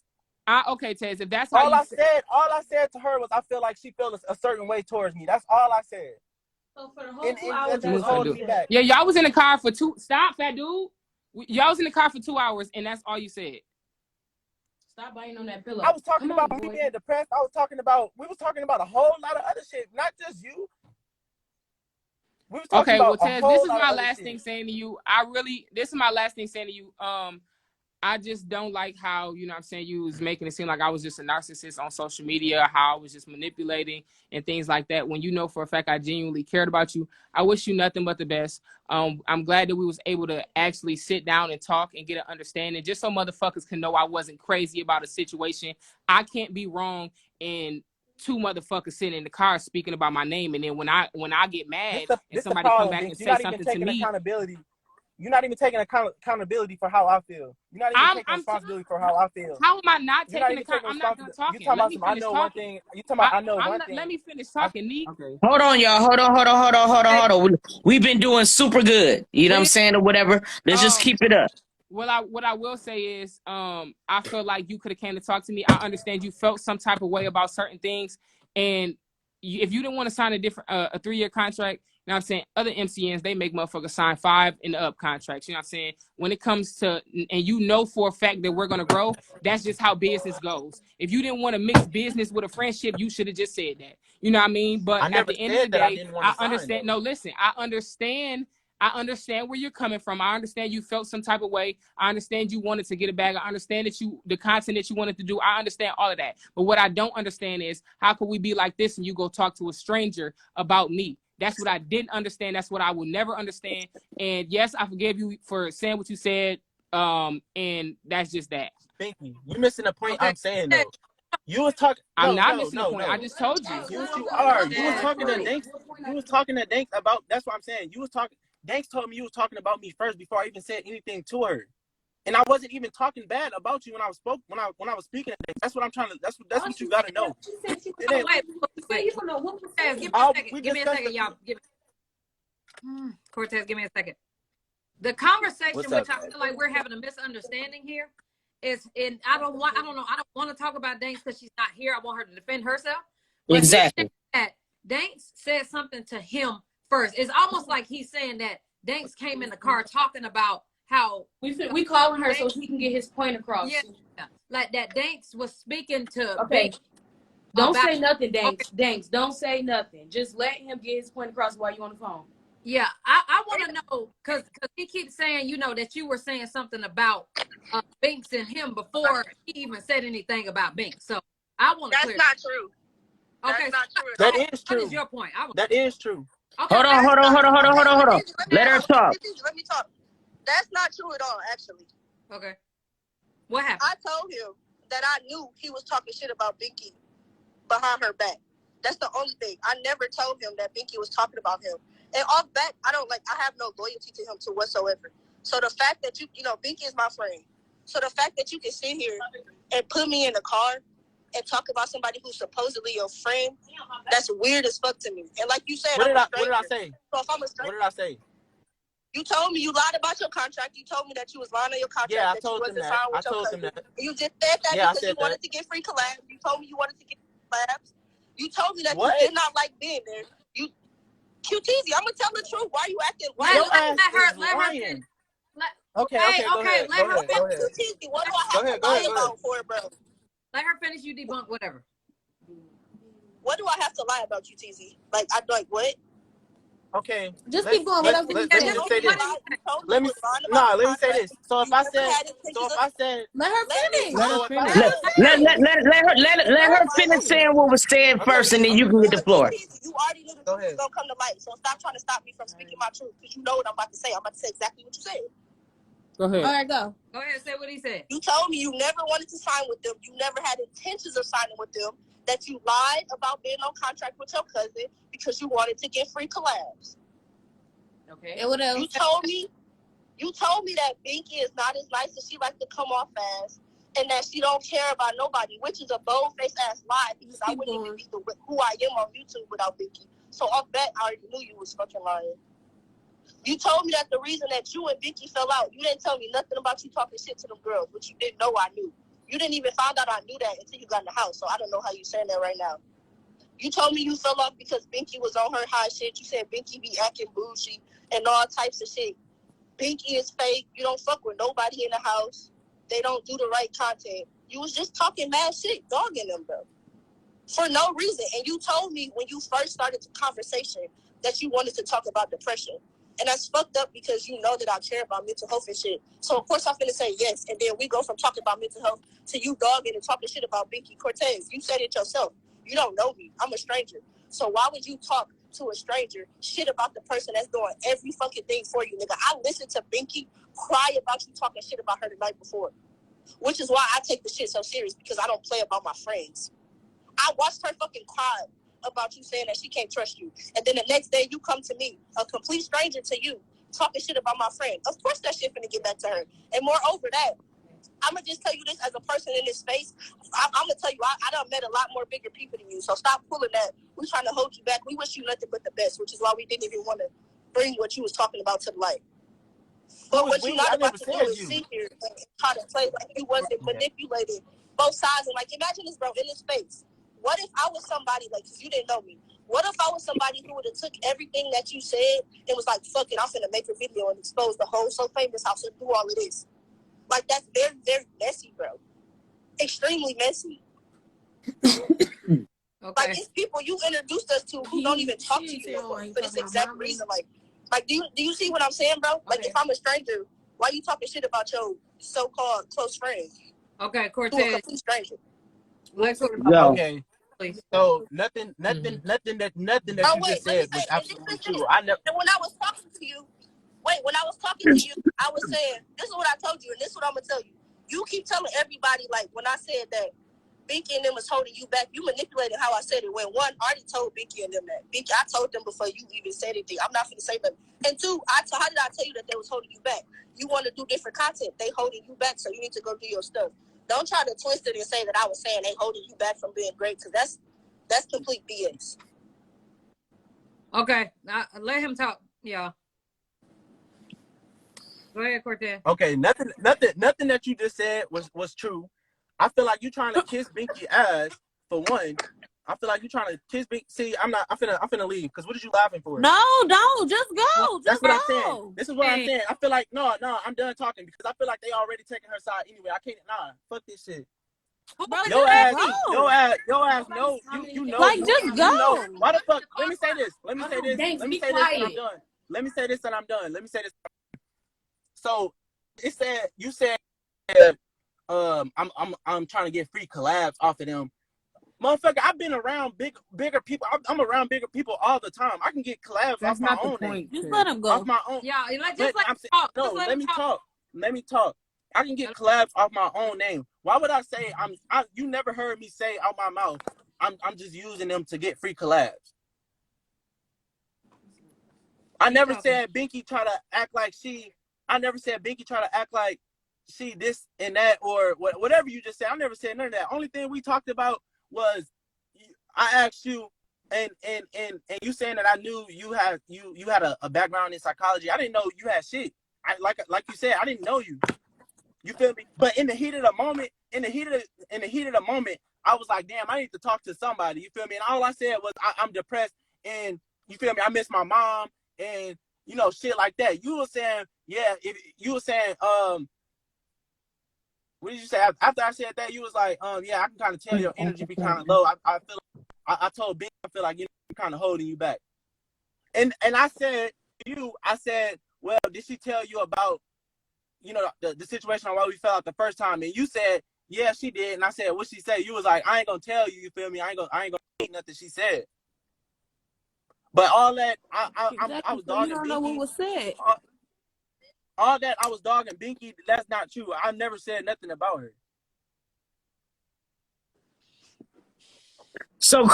okay, Tez, if that's how you All I said to her was, I feel like she feels a certain way towards me. That's all I said. So for the whole And 2 hours, that you was that's all holding you me said. back. Yeah, y'all was in the car for stop, fat dude. Y'all was in the car for 2 hours, and that's all you said. Stop biting on that pillow. I was talking about me being depressed. We was talking about a whole lot of other shit, not just you. We was talking Okay, about well, a Tez, this whole is lot of my other last shit. thing saying to you. This is my last thing saying to you. I just don't like how, you know what I'm saying, you was making it seem like I was just a narcissist on social media, how I was just manipulating and things like that. When you know for a fact I genuinely cared about you, I wish you nothing but the best. I'm glad that we was able to actually sit down and talk and get an understanding, just so motherfuckers can know I wasn't crazy about a situation. I can't be wrong and two motherfuckers sitting in the car speaking about my name, and then when I get mad and This the somebody come problem, back Binks. and You're say not even something to taking me, accountability. You're not even taking accountability for how I feel. You're not even taking responsibility for how I feel. how am I not You're not taking even account? taking I'm not done responsibility. You talking. talking Let about me some, I finish know one talking. thing. You talking about, I know one Let thing. me finish talking, Neek. Okay. Hold on, y'all. Hold on. We've been doing super good. You know what I'm saying, or whatever. Let's just keep it up. What I will say is, I feel like you could have came to talk to me. I understand you felt some type of way about certain things, and if you didn't want to sign a 3-year contract, you know what I'm saying, other MCNs, they make motherfuckers sign 5 and up contracts. You know what I'm saying? When it comes to, and you know for a fact that we're gonna grow, that's just how business goes. If you didn't want to mix business with a friendship, you should have just said that. You know what I mean? But I at never the end of the said that I day, didn't want I to sign understand. though. No, listen, I understand where you're coming from. I understand you felt some type of way. I understand you wanted to get a bag. I understand that the content that you wanted to do. I understand all of that. But what I don't understand is how could we be like this and you go talk to a stranger about me? That's what I didn't understand. That's what I will never understand. And yes, I forgive you for saying what you said. And that's just that. Thank you. You're missing the point Okay. I'm saying though. You was talking. I'm not missing the point. I No. just told you. Yes, you are. You was talking to Danks. You was talking to Danks about. That's what I'm saying. You was talking. Danks told me you was talking about me first before I even said anything to her, and I wasn't even talking bad about you when I was speaking to Danks. That's what I'm trying to. That's what you got to know. Wait. Give me a second, y'all. Cortez, give me a second. The conversation, which I feel like we're having a misunderstanding here, is in. I don't know. I don't want to talk about Danks because she's not here. I want her to defend herself. But Exactly. that Danks said something to him first. It's almost like he's saying that Danks came in the car talking about how we calling her so he can get his point across. Yeah, like that Danks was speaking to Okay. Bink. Don't say nothing, Danks. Danks, don't say nothing. Just let him get his point across while you on the phone. Yeah, I want to know because he keeps saying, that you were saying something about Binks and him before he even said anything about Binks. So I want to clear. That's not true. Okay, That's not true. That is true. What is your point? That is true. Okay, Hold on. Let her talk. Let me talk. That's not true at all, actually. Okay. What happened? I told him that I knew he was talking shit about Binky behind her back. That's the only thing. I never told him that Binky was talking about him. And off back, I have no loyalty to him whatsoever. So the fact that Binky is my friend. So the fact that you can sit here and put me in the car and talk about somebody who's supposedly your friend, that's weird as fuck to me. And like you said, What did I say? So if I'm a stranger, What did I say? you told me you lied about your contract. You told me that you was lying on your contract. Yeah, I that told you him wasn't that. signed with I your told cousin. him that. You just said that Yeah, because you wanted to get free collabs. You told me you wanted to get collabs. You told me that What? you did not like being there. You qtueezy, I'm gonna tell the truth. Why are you acting? Why Your you ass acting? is lying. Okay, Let go ahead. her Go finish. ahead. qtueezy, what do I have to Go lie ahead. about for it, bro? Let her finish. You debunk whatever. What do I have to lie about qtueezy? Like what? Okay. Just keep going. Let me just say this. Let me say this. So if I said Let her finish. so if I Let her finish saying what was said first, and then you can get the floor. You already knew the truth was gonna come to light, so stop trying to stop me from speaking my truth because you know what I'm about to say. I'm about to say exactly what you said. Go ahead. All right, go. Go ahead. Say what he said. You told me you never wanted to sign with them. You never had intentions of signing with them. That you lied about being on contract with your cousin because you wanted to get free collabs. Okay. And what else? You told me that Binky is not as nice as she likes to come off as, and that she don't care about nobody, which is a bold-faced ass lie because I wouldn't even be who I am on YouTube without Binky. So off that, I already knew you was fucking lying. You told me that the reason that you and Binky fell out, you didn't tell me nothing about you talking shit to them girls, which you didn't know I knew. You didn't even find out I knew that until you got in the house, so I don't know how you saying that right now. You told me you fell off because Binky was on her high shit. You said Binky be acting bougie and all types of shit. Binky is fake. You don't fuck with nobody in the house. They don't do the right content. You was just talking mad shit, dogging them, bro. For no reason. And you told me when you first started the conversation that you wanted to talk about depression. And that's fucked up because you know that I care about mental health and shit. So, of course, I'm finna say yes. And then we go from talking about mental health to you dogging and talking shit about Binky Cortez. You said it yourself. You don't know me. I'm a stranger. So why would you talk to a stranger shit about the person that's doing every fucking thing for you, nigga? I listened to Binky cry about you talking shit about her the night before. Which is why I take the shit so serious because I don't play about my friends. I watched her fucking cry about you saying that she can't trust you. And then the next day you come to me, a complete stranger to you, talking shit about my friend. Of course that shit finna get back to her. And moreover that, I'm going to just tell you this as a person in this space. I'm going to tell you, I done met a lot more bigger people than you. So stop pulling that. We're trying to hold you back. We wish you nothing but the best, which is why we didn't even want to bring what you was talking about to the light. But what you're not about to do is sit here and try to play like you wasn't manipulated both sides. And like, imagine this, bro, in this space. What if I was somebody, like, because you didn't know me. What if I was somebody who would have took everything that you said and was like, fuck it, I'm finna make a video and expose the whole So Famous house and do all of this. Like, that's very, very messy, bro. Extremely messy. Okay. Like, it's people you introduced us to who don't even talk to you no more for this exact reason. Like, do you see what I'm saying, bro? Like, if I'm a stranger, why you talking shit about your so-called close friend? Okay, Cortez. To a complete stranger. Okay. So nothing that you just said was absolutely true. I never. And when I was talking to you, I was saying, this is what I told you, and this is what I'm gonna tell you. You keep telling everybody, like, when I said that Binky and them was holding you back, you manipulated how I said it. When one, I already told Binky and them that. Binky, I told them before you even said anything. I'm not gonna say nothing. And two, how did I tell you that they was holding you back? You want to do different content. They holding you back, so you need to go do your stuff. Don't try to twist it and say that I was saying they holding you back from being great, because that's complete BS. Okay, let him talk, y'all. Go ahead, Cortez. Okay, nothing that you just said was true. I feel like you're trying to kiss Binky ass for one. I feel like you trying to kiss me. See, I'm finna leave. Cause what are you laughing for? No, don't. Just go. That's Just what go. I'm saying. This is what I'm saying. I feel like no, I'm done talking because I feel like they already taking her side anyway. I can't. Fuck this shit. Bro, Your ass. No, you know. Like, just go. You know. Why the fuck? Let me say this. Let me say this. Thanks, Let me be say this and I'm quiet. done. Let me say this and I'm done. Let me say this. So it said you said I'm trying to get free collabs off of them. Motherfucker, I've been around bigger people. I'm around bigger people all the time. I can get collabs off my own name. Just let him go. Off my own. Yeah, just But let I'm him saying, talk. no, Just let me talk. Let me talk. I can get collabs off my own name. Why would I say you never heard me say out my mouth, I'm just using them to get free collabs. I never said Binky try to act like she this and that or whatever you just said. I never said none of that. Only thing we talked about was I asked you and you saying that I knew you had a background in psychology. I didn't know you had shit. Like you said, I didn't know you. You feel me? But in the heat of the moment, I was like, damn, I need to talk to somebody. You feel me? And all I said was I'm depressed and you feel me? I miss my mom and you know, shit like that. You were saying, yeah, if you were saying, what did you say? After I said that, you was like, yeah, I can kind of tell your energy be kind of low. I feel like, I told Bing, I feel like, you know, I'm kind of holding you back. And I said, well, did she tell you about, you know, the situation on why we fell out the first time? And you said, yeah, she did. And I said, what she say? You was like, I ain't gonna tell you, you feel me? I ain't gonna eat nothing she said. But all that, I was dogging You don't Binky. know what was said. All that I was dogging Binky, that's not true. I never said nothing about her. So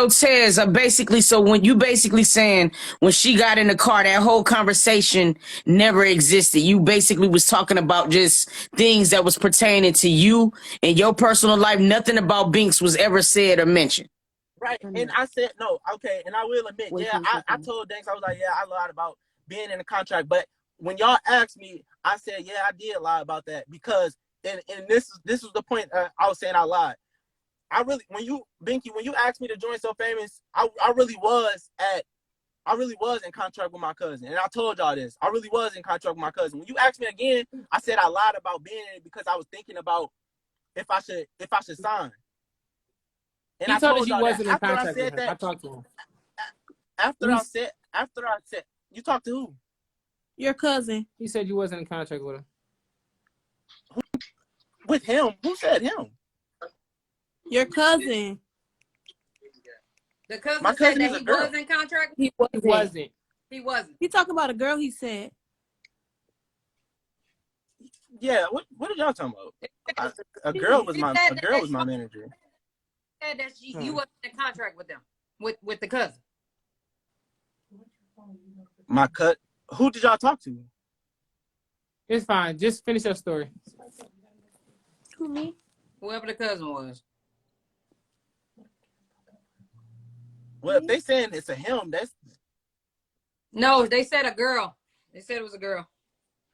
Tez, basically, so when you basically saying when she got in the car, that whole conversation never existed. You basically was talking about just things that was pertaining to you and your personal life. Nothing about Binks was ever said or mentioned. Right. And I said, no, okay. And I will admit, yeah, I told Danks, I was like, yeah, I lied about being in a contract. But when y'all asked me, I said, yeah, I did lie about that because, and this was the point I was saying I lied. Binky, when you asked me to join So Famous, I really was in contract with my cousin. And I told y'all this. I really was in contract with my cousin. When you asked me again, I said I lied about being in it because I was thinking about if I should sign. And he I told told us you y'all wasn't that in after I contact said with him. that. I talked to him. After I said, you talked to who? Your cousin. He said you wasn't in contact with him. With him? Who said him? Your cousin. The cousin My cousin said is that a he girl. was in contract. He He wasn't. He wasn't. He talking about a girl, he said. Yeah, what are y'all talking about? A girl was my manager. Said that you wasn't in contract with them, with the cousin. My cut. Who did y'all talk to? It's fine. Just finish your story. Who, me? Whoever the cousin was. Well, if they saying it's a him, that's No, they said a girl. They said it was a girl.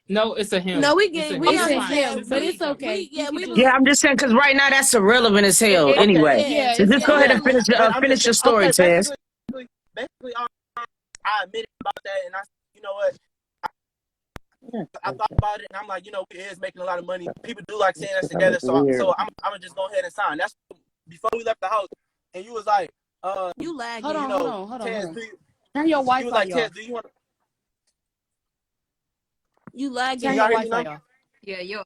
No, it's a him. No, we It's get a it. him. We It's a understand. him, but it's okay. Yeah, I'm just saying because right now that's irrelevant as hell. okay. Anyway, Yeah, so just go ahead and finish But I'm finish just your saying, story, okay, Tez. basically, I admitted about that, and I, you know what? I thought about it, and I'm like, you know, we is making a lot of money. People do like seeing us together, so I'm gonna just go ahead and sign. That's before we left the house, and you was like, You lagging. Hold on. Tez, Turn your Wi-Fi you was like, Tez, off. do you want? You lagging. Turn Y'all your hear me Wi-Fi now? off. Yeah, yo.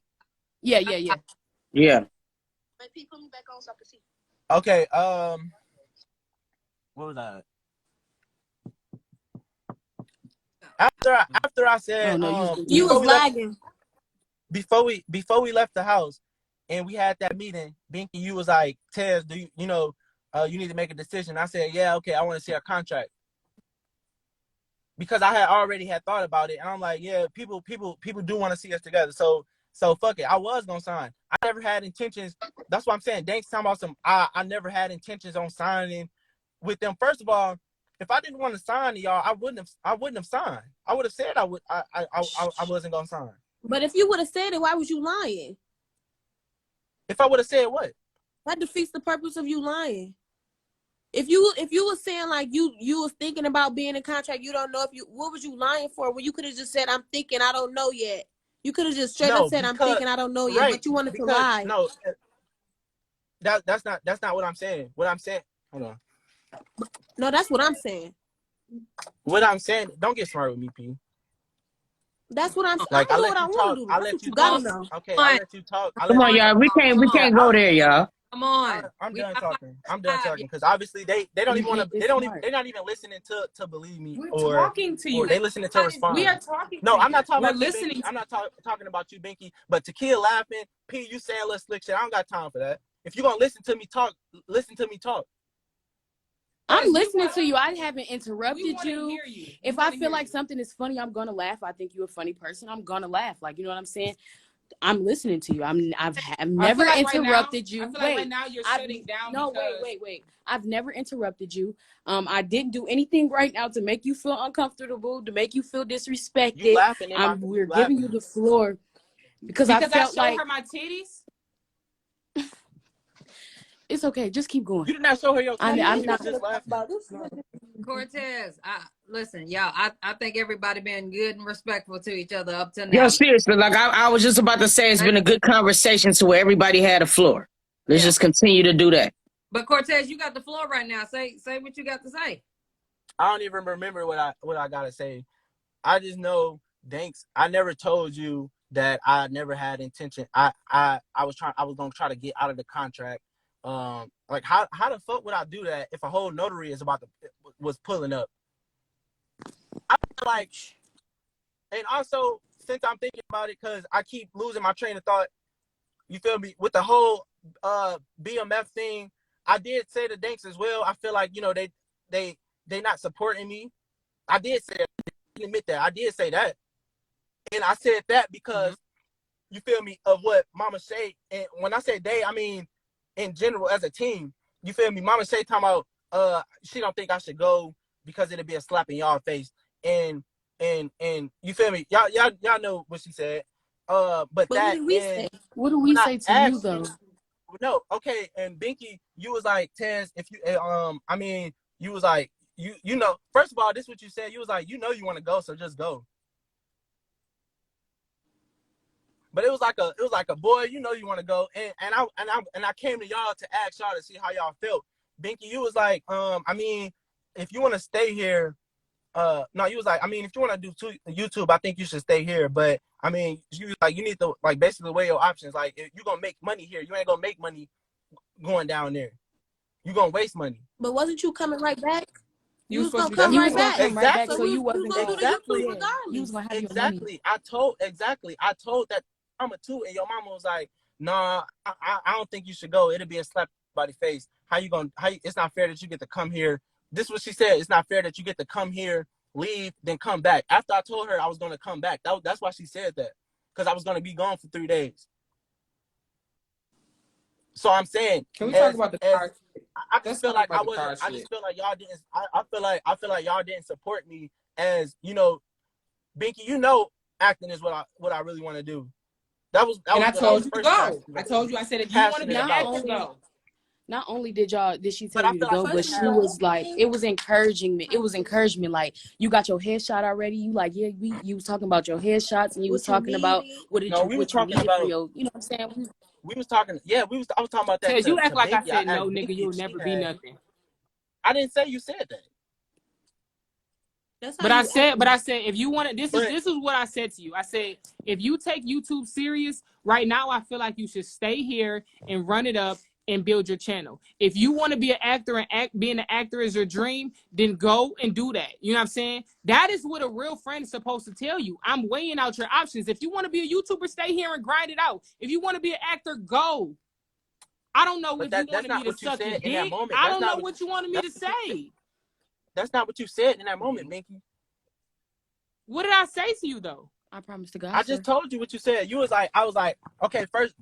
Yeah. Yeah. Put me back on so I can see. Okay. What was that? After I said, You was lagging. before we left the house, and we had that meeting, Binky, you was like, Tez, do you know, you need to make a decision. I said, yeah, okay, I want to see a contract. Because I had already thought about it, and I'm like, yeah, people do want to see us together. So fuck it. I was gonna sign. I never had intentions. That's what I'm saying. Dank's talking about some. I never had intentions on signing with them. First of all, if I didn't want to sign to y'all, I wouldn't have signed. I would have said I wasn't gonna sign. But if you would have said it, why was you lying? If I would have said what? That defeats the purpose of you lying. If you was saying like you was thinking about being in contract, you don't know if you, what was you lying for? When you could have just said, I'm thinking, I don't know yet. You could have just straight up said, I'm thinking, I don't know yet, right, but you wanted to because lie. no, that's not what I'm saying. What I'm saying, hold on. No, that's what I'm saying. What I'm saying, don't get smart with me, P. That's what I'm saying. Like, I I do let what I you want talk. to do. I That's let what you you gotta talk. know. Okay, I let you talk. Come on, y'all. We can't go there, y'all. Come on. I'm done talking. I'm done talking because obviously they don't even want to. They're not even listening to believe me. We're talking to you. Or they listening to respond. We are talking. No, to I'm not talking We're about listening. you, Binky. I'm not talking about you, Binky. But takeeya laughing, P, you saying little slick shit. I don't got time for that. If you gonna listen to me talk, listen to me talk. I'm listening to you. I haven't interrupted you. If I feel like something is funny, I'm gonna laugh. I think you're a funny person. I'm gonna laugh. Like, you know what I'm saying? I'm listening to you. I've never interrupted you. I feel like right now you're shutting down. No, wait. I've never interrupted you. I didn't do anything right now to make you feel uncomfortable, to make you feel disrespected. You laughing? We're giving you the floor because I felt I showed her my titties. It's okay. Just keep going. You did not show her your titties. I'm not just laughing. Cortez, listen, y'all. I think everybody been good and respectful to each other up to now. Yo, seriously, like I was just about to say, it's been a good conversation to where everybody had a floor. Let's just continue to do that. But Cortez, you got the floor right now. Say what you got to say. I don't even remember what I gotta say. I just know, thanks. I never told you that I never had intention. I was gonna try to get out of the contract. Like how the fuck would I do that if a whole notary was pulling up? I like, and also since I'm thinking about it, because I keep losing my train of thought. You feel me? With the whole BMF thing, I did say to Danks as well. I feel like, you know, they not supporting me. I did say that. I admit that. I did say that. And I said that because, you feel me, of what Mama Shay, and when I say they, I mean in general as a team, you feel me? Mama Shay talking about she don't think I should go because it'd be a slap in y'all face. And you feel me? Y'all know what she said. But what that did we say? What do we say to you though? No, okay. And Binky, you was like, Tez, if you I mean, you was like, you know, first of all, this is what you said. You was like, you know you want to go, so just go. But it was like a boy, you know you want to go. And I came to y'all to ask y'all to see how y'all felt. Binky, you was like, I mean, if you want to stay here, no, you was like, I mean, if you want to do YouTube, I think you should stay here. But I mean, you need to like basically weigh your options. Like, if you're gonna make money here, you ain't gonna make money going down there. You're gonna waste money. But wasn't you coming right back? You was gonna come right back. Exactly. So you wasn't gonna do the YouTube regardless. You was gonna have exactly. your money. I told that mama too, and your mama was like, nah, I don't think you should go. It'll be a slap by the face. It's not fair that you get to come here. This is what she said. It's not fair that you get to come here, leave, then come back. After I told her I was going to come back, that's why she said that, because I was going to be gone for 3 days. So I'm saying, can we talk about the car? I just feel like I wasn't. I just feel like y'all didn't. I feel like y'all didn't support me as, you know, Binky. You know, acting is what I really want to do. That was I told you to go. I told you. I said if you want to be active, go. Not only did she tell you to go, but she was like, it was encouraging me. It was encouragement. Like, you got your headshot already. You like, yeah, you was talking about your headshots, and you was talking about what you needed for your, you know what I'm saying? We was talking. Yeah, I was talking about that. You act like Binky. I said no, nigga. You'll never be nothing. I didn't say you said that. But I said, if you want to, this is what I said to you. I said, if you take YouTube serious right now, I feel like you should stay here and run it up and build your channel. If you want to be an actor and being an actor is your dream, then go and do that. You know what I'm saying? That is what a real friend is supposed to tell you. I'm weighing out your options. If you want to be a YouTuber, stay here and grind it out. If you want to be an actor, go. I don't know if you wanted me to suck your dick. I don't know what you wanted me to say. That's not what you said in that moment, Binky. What did I say to you though? I promise to God. I just told you what you said. You was like, I was like, okay, first,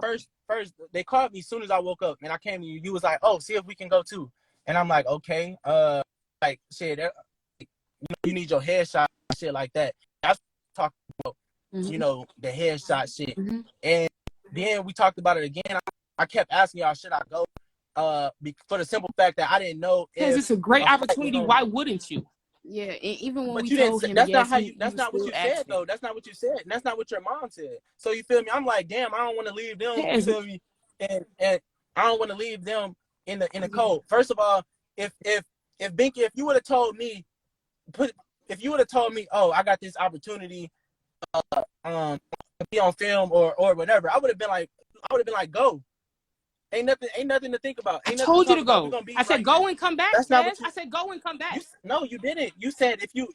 they called me as soon as I woke up, and I came to you. You was like, oh, see if we can go too. And I'm like, okay, like shit, you need your headshot, shit like that. That's talking about, you know, the headshot shit. And then we talked about it again. I kept asking y'all, should I go? for the simple fact that I didn't know Because if it's a great opportunity. Why wouldn't you? Yeah, and even when but we you told didn't. him, That's yes, not how you. That's was not what still you said, asking. though. That's not what you said, and that's not what your mom said. So you feel me? I'm like, damn, I don't want to leave them. You feel me? And I don't want to leave them in the cold. First of all, if Binky, if you would have told me, if you would have told me, oh, I got this opportunity, to be on film or whatever, I would have been like, go. Ain't nothing to think about. I told you to go. I said go and come back. That's not what I said go and come back. No, you didn't. You said if you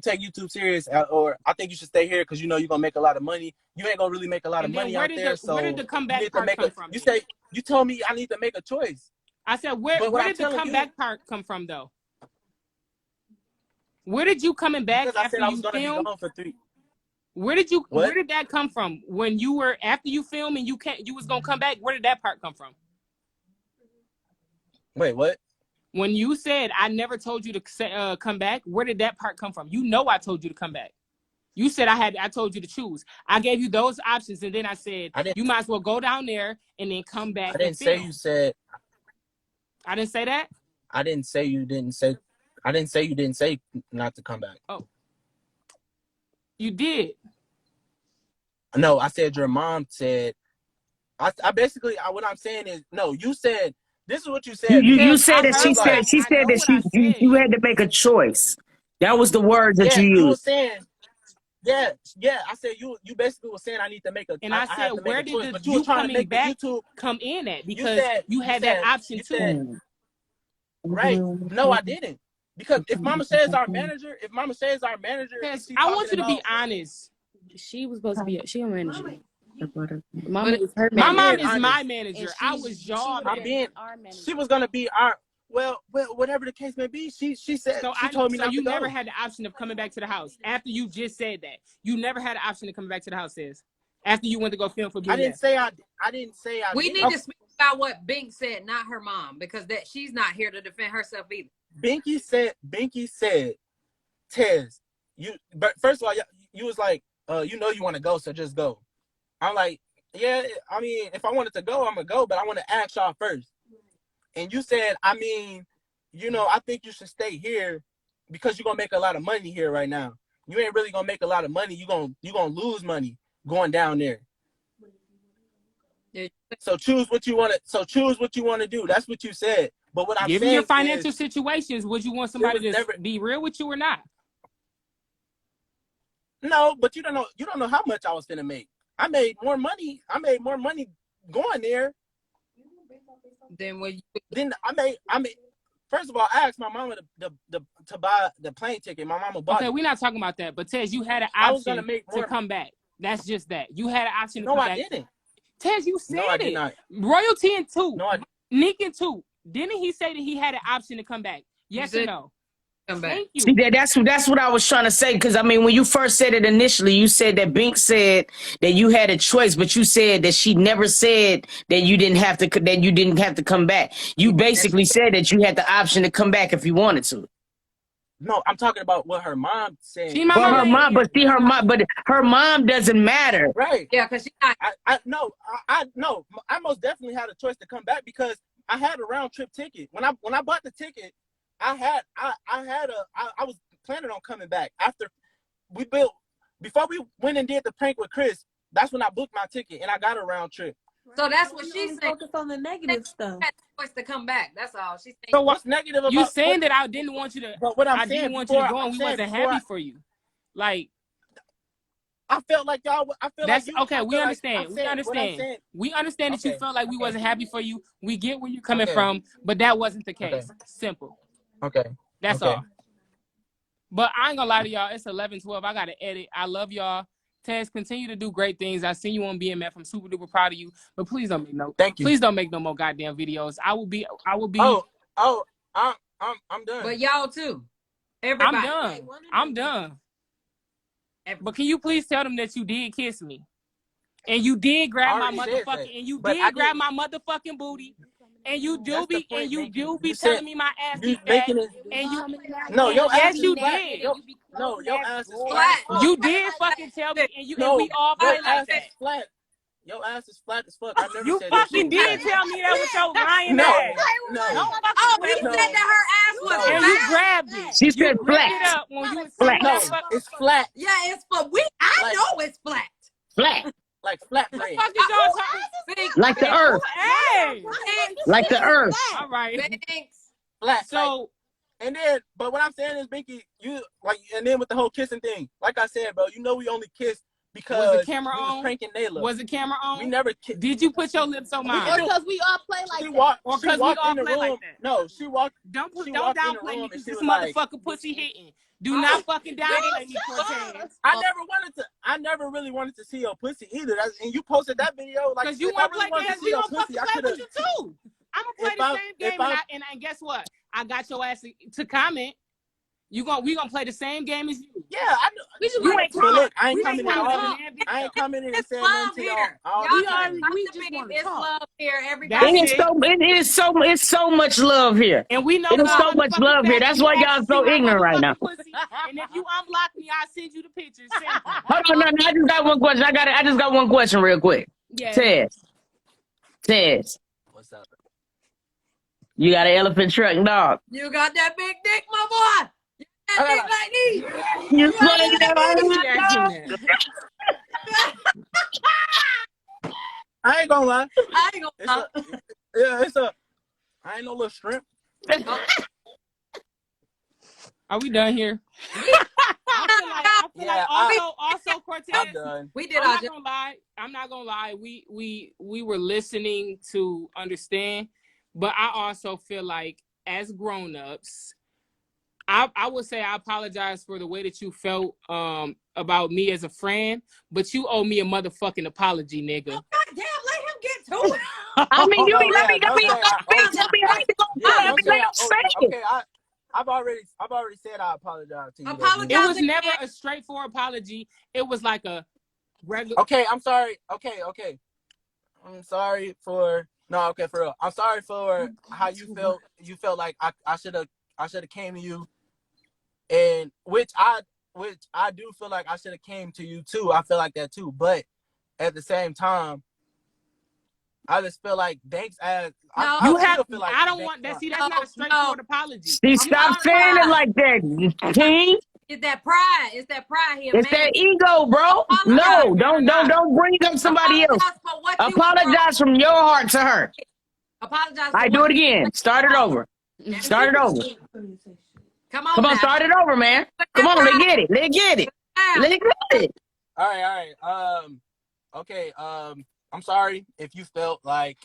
take YouTube serious, or I think you should stay here because you know you're gonna make a lot of money. You ain't gonna really make a lot of money out there. So where did the comeback part come from? You told me I need to make a choice. I said where did the comeback part come from though? Where did you coming back after you filmed? Gone for 3. Where did that come from? When you were after you filmed and you was gonna come back, where did that part come from? Wait, what? When you said I never told you to come back, where did that part come from? You know I told you to come back. You said I told you to choose. I gave you those options, and then I said you might as well go down there and then come back. I didn't say you said. I didn't say that. I didn't say you didn't say. I didn't say you didn't say not to come back. Oh, you did. No, I said your mom said. I basically what I'm saying is no. You said this is what you said. You said that she said that you had to make a choice. That was the word that you used. You were saying. Yeah. I said you basically were saying I need to make a. And I said where did choice, the you coming back come in at? Because you had that option too. Right? No, I didn't. Because if Mama Shay is our manager, I want you to be honest. She was supposed to be. She a manager. Mama was her manager. My mom is my manager. I was y'all. She was gonna be our. Well, whatever the case may be, she said. So she told me so not you to never go. had the option of coming back to the house after you just said that. You never had the option to come back to the house, sis. After you went to go film for BLM. I didn't say I. We need to speak about what Bink said, not her mom, because she's not here to defend herself either. Binky said, Tez, but first of all, you was like, you know you want to go, so just go. I'm like, yeah, I mean, if I wanted to go, I'm gonna go, but I want to ask y'all first. And you said, I mean, you know, I think you should stay here because you're gonna make a lot of money here right now. You ain't really gonna make a lot of money. You're gonna lose money going down there. Yeah. So choose what you want to do. That's what you said. But what I'm saying, given your financial situations, would you want somebody to be real with you or not? No, but you don't know how much I was gonna make. I made more money going there. Then I made. First of all, I asked my mama to buy the plane ticket. My mama bought. Okay, we're not talking about that. But Tez, you had an option to come back. That's just that. You had an option to come back. No, I didn't. Tez, you said I did it. not. Royalty and two. No, I Nick and two. Didn't he say that he had an option to come back? Yes or no? Come back. Thank you. See, that's what I was trying to say. Because I mean, when you first said it initially, you said that Bink said that you had a choice, but you said that she never said that you didn't have to come back. You basically said that you had the option to come back if you wanted to. No, I'm talking about what her mom said. Her mom doesn't matter. Right. Yeah, because I most definitely had a choice to come back because I had a round trip ticket. When I bought the ticket, I was planning on coming back after before we went and did the prank with Chris. That's when I booked my ticket and I got a round trip. So that's what she's saying. Focus on the negative stuff. Had choice to come back. That's all she's saying. So what's negative about you saying that I didn't want you to? But what I didn't want you to go, and we wasn't happy for you. Like I felt like y'all. I feel that's like okay. We understand. We understand that you felt like we wasn't happy for you. We get where you're coming from, but that wasn't the case. Simple. Okay. That's all. But I ain't gonna lie to y'all. It's 11:12. I gotta edit. I love y'all. Tez, continue to do great things. I seen you on BMF. I'm super duper proud of you. But please don't make Please don't make no more goddamn videos. I will be. I'm done. But y'all too. Everybody. I'm done. But can you please tell them that you did kiss me, and you did grab my motherfucking booty, and you do be telling me my ass be fat, and you your ass you did. Your ass is flat. You did fucking tell me, and we all your play like ass that. is flat. Your ass is flat as fuck. I never You said your shit fucking was did flat. tell me that with your lying No, ass. no, Don't fucking Oh, play he with said me. that her ass was no. And flat. you grabbed it. She You said ripped flat. it up when you was Flat. sitting No, that fuck. it's flat. Yeah, it's for we. I Like- know it's flat. Flat. Like flat The bread. fuck is y'all talking? Big Like the earth. Hey. Like the earth. All right. Binks. Flat. So And then, but what I'm saying is, Binky, you like, and then with the whole kissing thing, like I said, bro, you know we only kissed because was the camera we was on? pranking Nayla. Was the camera on? We never kissed. Did you put your lips on mine? Or because we all play like She that. walked. Or She 'cause we walked all in the play room. like that. No, she walked. Don't She downplay walked in the me room because and she this was like, motherfucker pussy hitting. Do not fucking downplay me, Cortez. I never really wanted to see your pussy either. And you posted that video like, Because you if I want to really play wanted to games, see we your gonna pussy, fucking I play could with have. you too. I'm gonna play the same game, and guess what? I got your ass to comment. We gonna play the same game as you. Yeah, I know. We just You want ain't to But talk. look, I ain't We coming just in wanna all. talk. I ain't coming in and It's saying love nothing to y'all. here. All Y'all the We time. already- we to just me, wanna it's talk. love here. That's Everybody. It's so much love here. And we know It for is a so much motherfucking love here. fact That's you why asked y'all to see so my ignorant right now. motherfucking pussy. And if you unblock me, I'll send you the pictures. Simple. Hold on, no, I just got one question. I just got one question real quick. Yeah. Tez, What's up? you got an elephant truck dog. You got that big dick, my boy. You got that dick like me. You playing that I ain't gonna lie. I ain't gonna. It's a. I ain't no little shrimp. Are we done here? I feel like also Cortez. I'm done. We did I'm our not job. gonna lie. I'm not gonna lie. We were listening to understand, but I also feel like as grown-ups, I would say I apologize for the way that you felt about me as a friend, but you owe me a motherfucking apology, nigga. God damn, let him get to it. I mean, you No, mean, let me don't say I owe you. Don't say I owe you. Okay, I've already said I apologize to you. Apologize. It was never a straightforward apology. It was like a regular. Okay, I'm sorry. Okay. I'm sorry for for real. I'm sorry for how you felt. You felt like I should have came to you, and which I do feel like I should have came to you too. I feel like that too, but at the same time, I just feel like Banks as No, I don't want that. See, that's not a straightforward apology. See, stop saying it like that, King. It's that pride. It's that pride here, It's man. that ego, bro. No, don't bring up somebody else. Apologize from your heart to her. Apologize. I do it again. Start it over. Start it over. Come on, Come on, start it over, man. Come on, let's get it. Let's get it. Let's get it. All right. Okay. I'm sorry if you felt like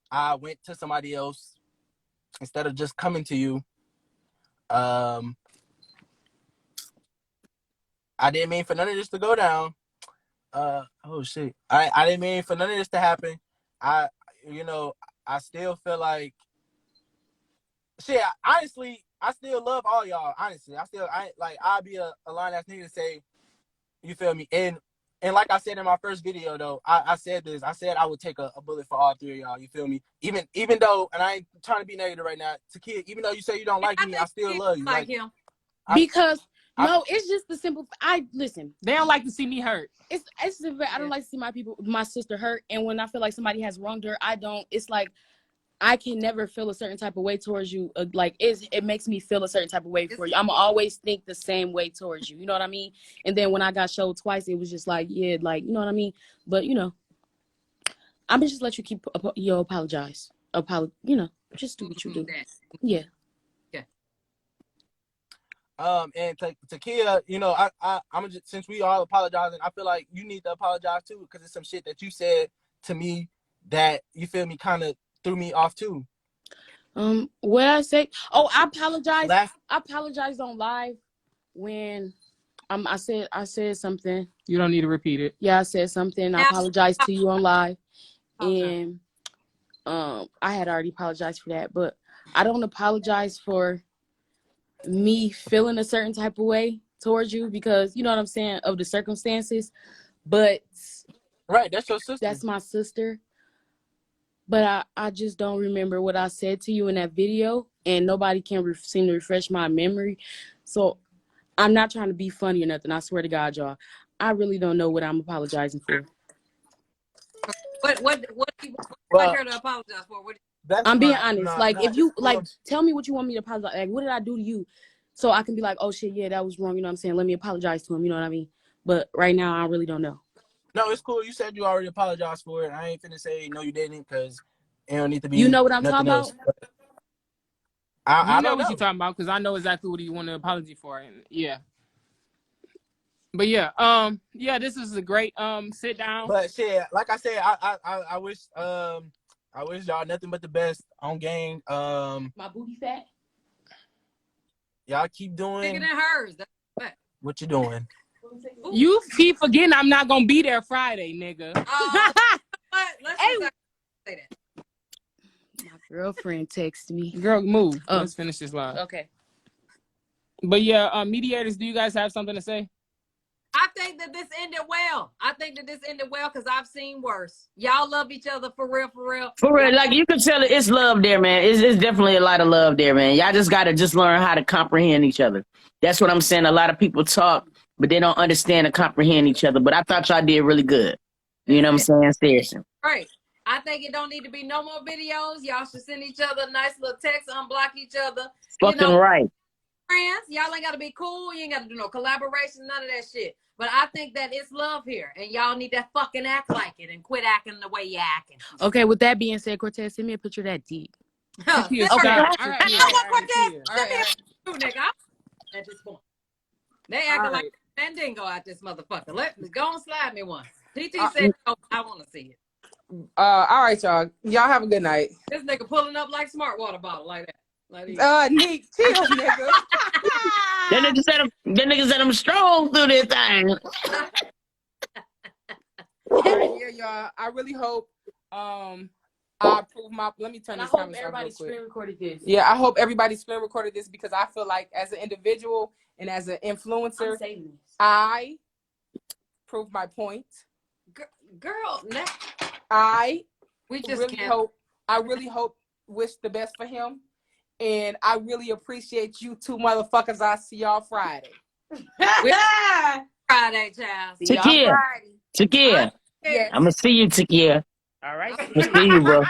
I went to somebody else instead of just coming to you. I didn't mean for none of this to go down. Oh shit. I didn't mean for none of this to happen. I still feel like shit. Honestly, I still love all y'all. Honestly, I'll be a line ass nigga to say, you feel me? And like I said in my first video though, I said this. I said I would take a bullet for all three of y'all. You feel me? Even though, and I ain't trying to be negative right now, takeeya, even though you say you don't like me, I still love you. Like him. No, it's just the simple. Listen. They don't like to see me hurt. I don't like to see my sister hurt. And when I feel like somebody has wronged her, it's like I can never feel a certain type of way towards you. It makes me feel a certain type of way for you. I'm always think the same way towards you. You know what I mean? And then when I got showed twice, it was just like, yeah, like, you know what I mean? But, I'm going to just let you keep, apologize. Just do what you do. Yeah. And takeeya, I'm just, since we all apologizing, I feel like you need to apologize too, because it's some shit that you said to me that, you feel me, kind of threw me off too. What I say? Oh, I apologize. I apologized on live when I said something. You don't need to repeat it. Yeah, I said something. I apologized to you on live, and I had already apologized for that, but I don't apologize for me feeling a certain type of way towards you because you know what I'm saying, of the circumstances. But right, that's your sister. That's my sister. But I just don't remember what I said to you in that video, and nobody can seem to refresh my memory. So I'm not trying to be funny or nothing. I swear to God, y'all. I really don't know what I'm apologizing for. What Well, here to apologize for? What? I'm being honest. Like, if you like, tell me what you want me to apologize. Like, what did I do to you, so I can be like, oh shit, yeah, that was wrong. You know what I'm saying? Let me apologize to him. You know what I mean? But right now, I really don't know. No, it's cool. You said you already apologized for it. I ain't finna say no, you didn't, because it don't need to be. You know what I'm nothing talking else. about? I know don't what know. you're talking about because I know exactly what you want an apology for. And yeah. But yeah, this is a great sit down. But shit, like I said, I wish y'all nothing but the best on game. My booty fat. Y'all keep doing Bigger than hers. That's what you doing. You keep forgetting I'm not gonna be there Friday, nigga. Let's Hey. just say that. My girlfriend texted me. Girl, move. Let's finish this line. Okay. But yeah, mediators, do you guys have something to say? I think that this ended well. Because I've seen worse. Y'all love each other for real. For real, like you can tell it's love there, man. It's definitely a lot of love there, man. Y'all just gotta learn how to comprehend each other. That's what I'm saying. A lot of people talk, but they don't understand and comprehend each other. But I thought y'all did really good. You know what I'm saying? Seriously. Right. I think it don't need to be no more videos. Y'all should send each other a nice little text, unblock each other. Fucking right. Friends, y'all ain't gotta be cool. You ain't gotta do no collaboration, none of that shit. But I think that it's love here, and y'all need to fucking act like it and quit acting the way you acting. Okay. With that being said, Cortez, send me a picture of that dick. Okay. All right. Cortez, send me a nigga. At this point, they acting like Mandingo out this motherfucker. Let's go and slide me one. TT said, "Oh, I want to see it." All right, y'all. Y'all have a good night. This nigga pulling up like smart water bottle like that. Nick, chill, nigga. That nigga said I'm strong through this thing. Yeah, y'all. I really hope I approve my. Let me turn this camera off real quick. Screen recorded this. Yeah, I hope everybody screen recorded this because I feel like as an individual and as an influencer, I prove my point. Girl, I really hope, wish the best for him. And I really appreciate you two motherfuckers. I'll see y'all Friday. Friday, child. Takeeya. Yeah. I'm gonna see you, Takeeya. All right. I'm gonna see you, bro.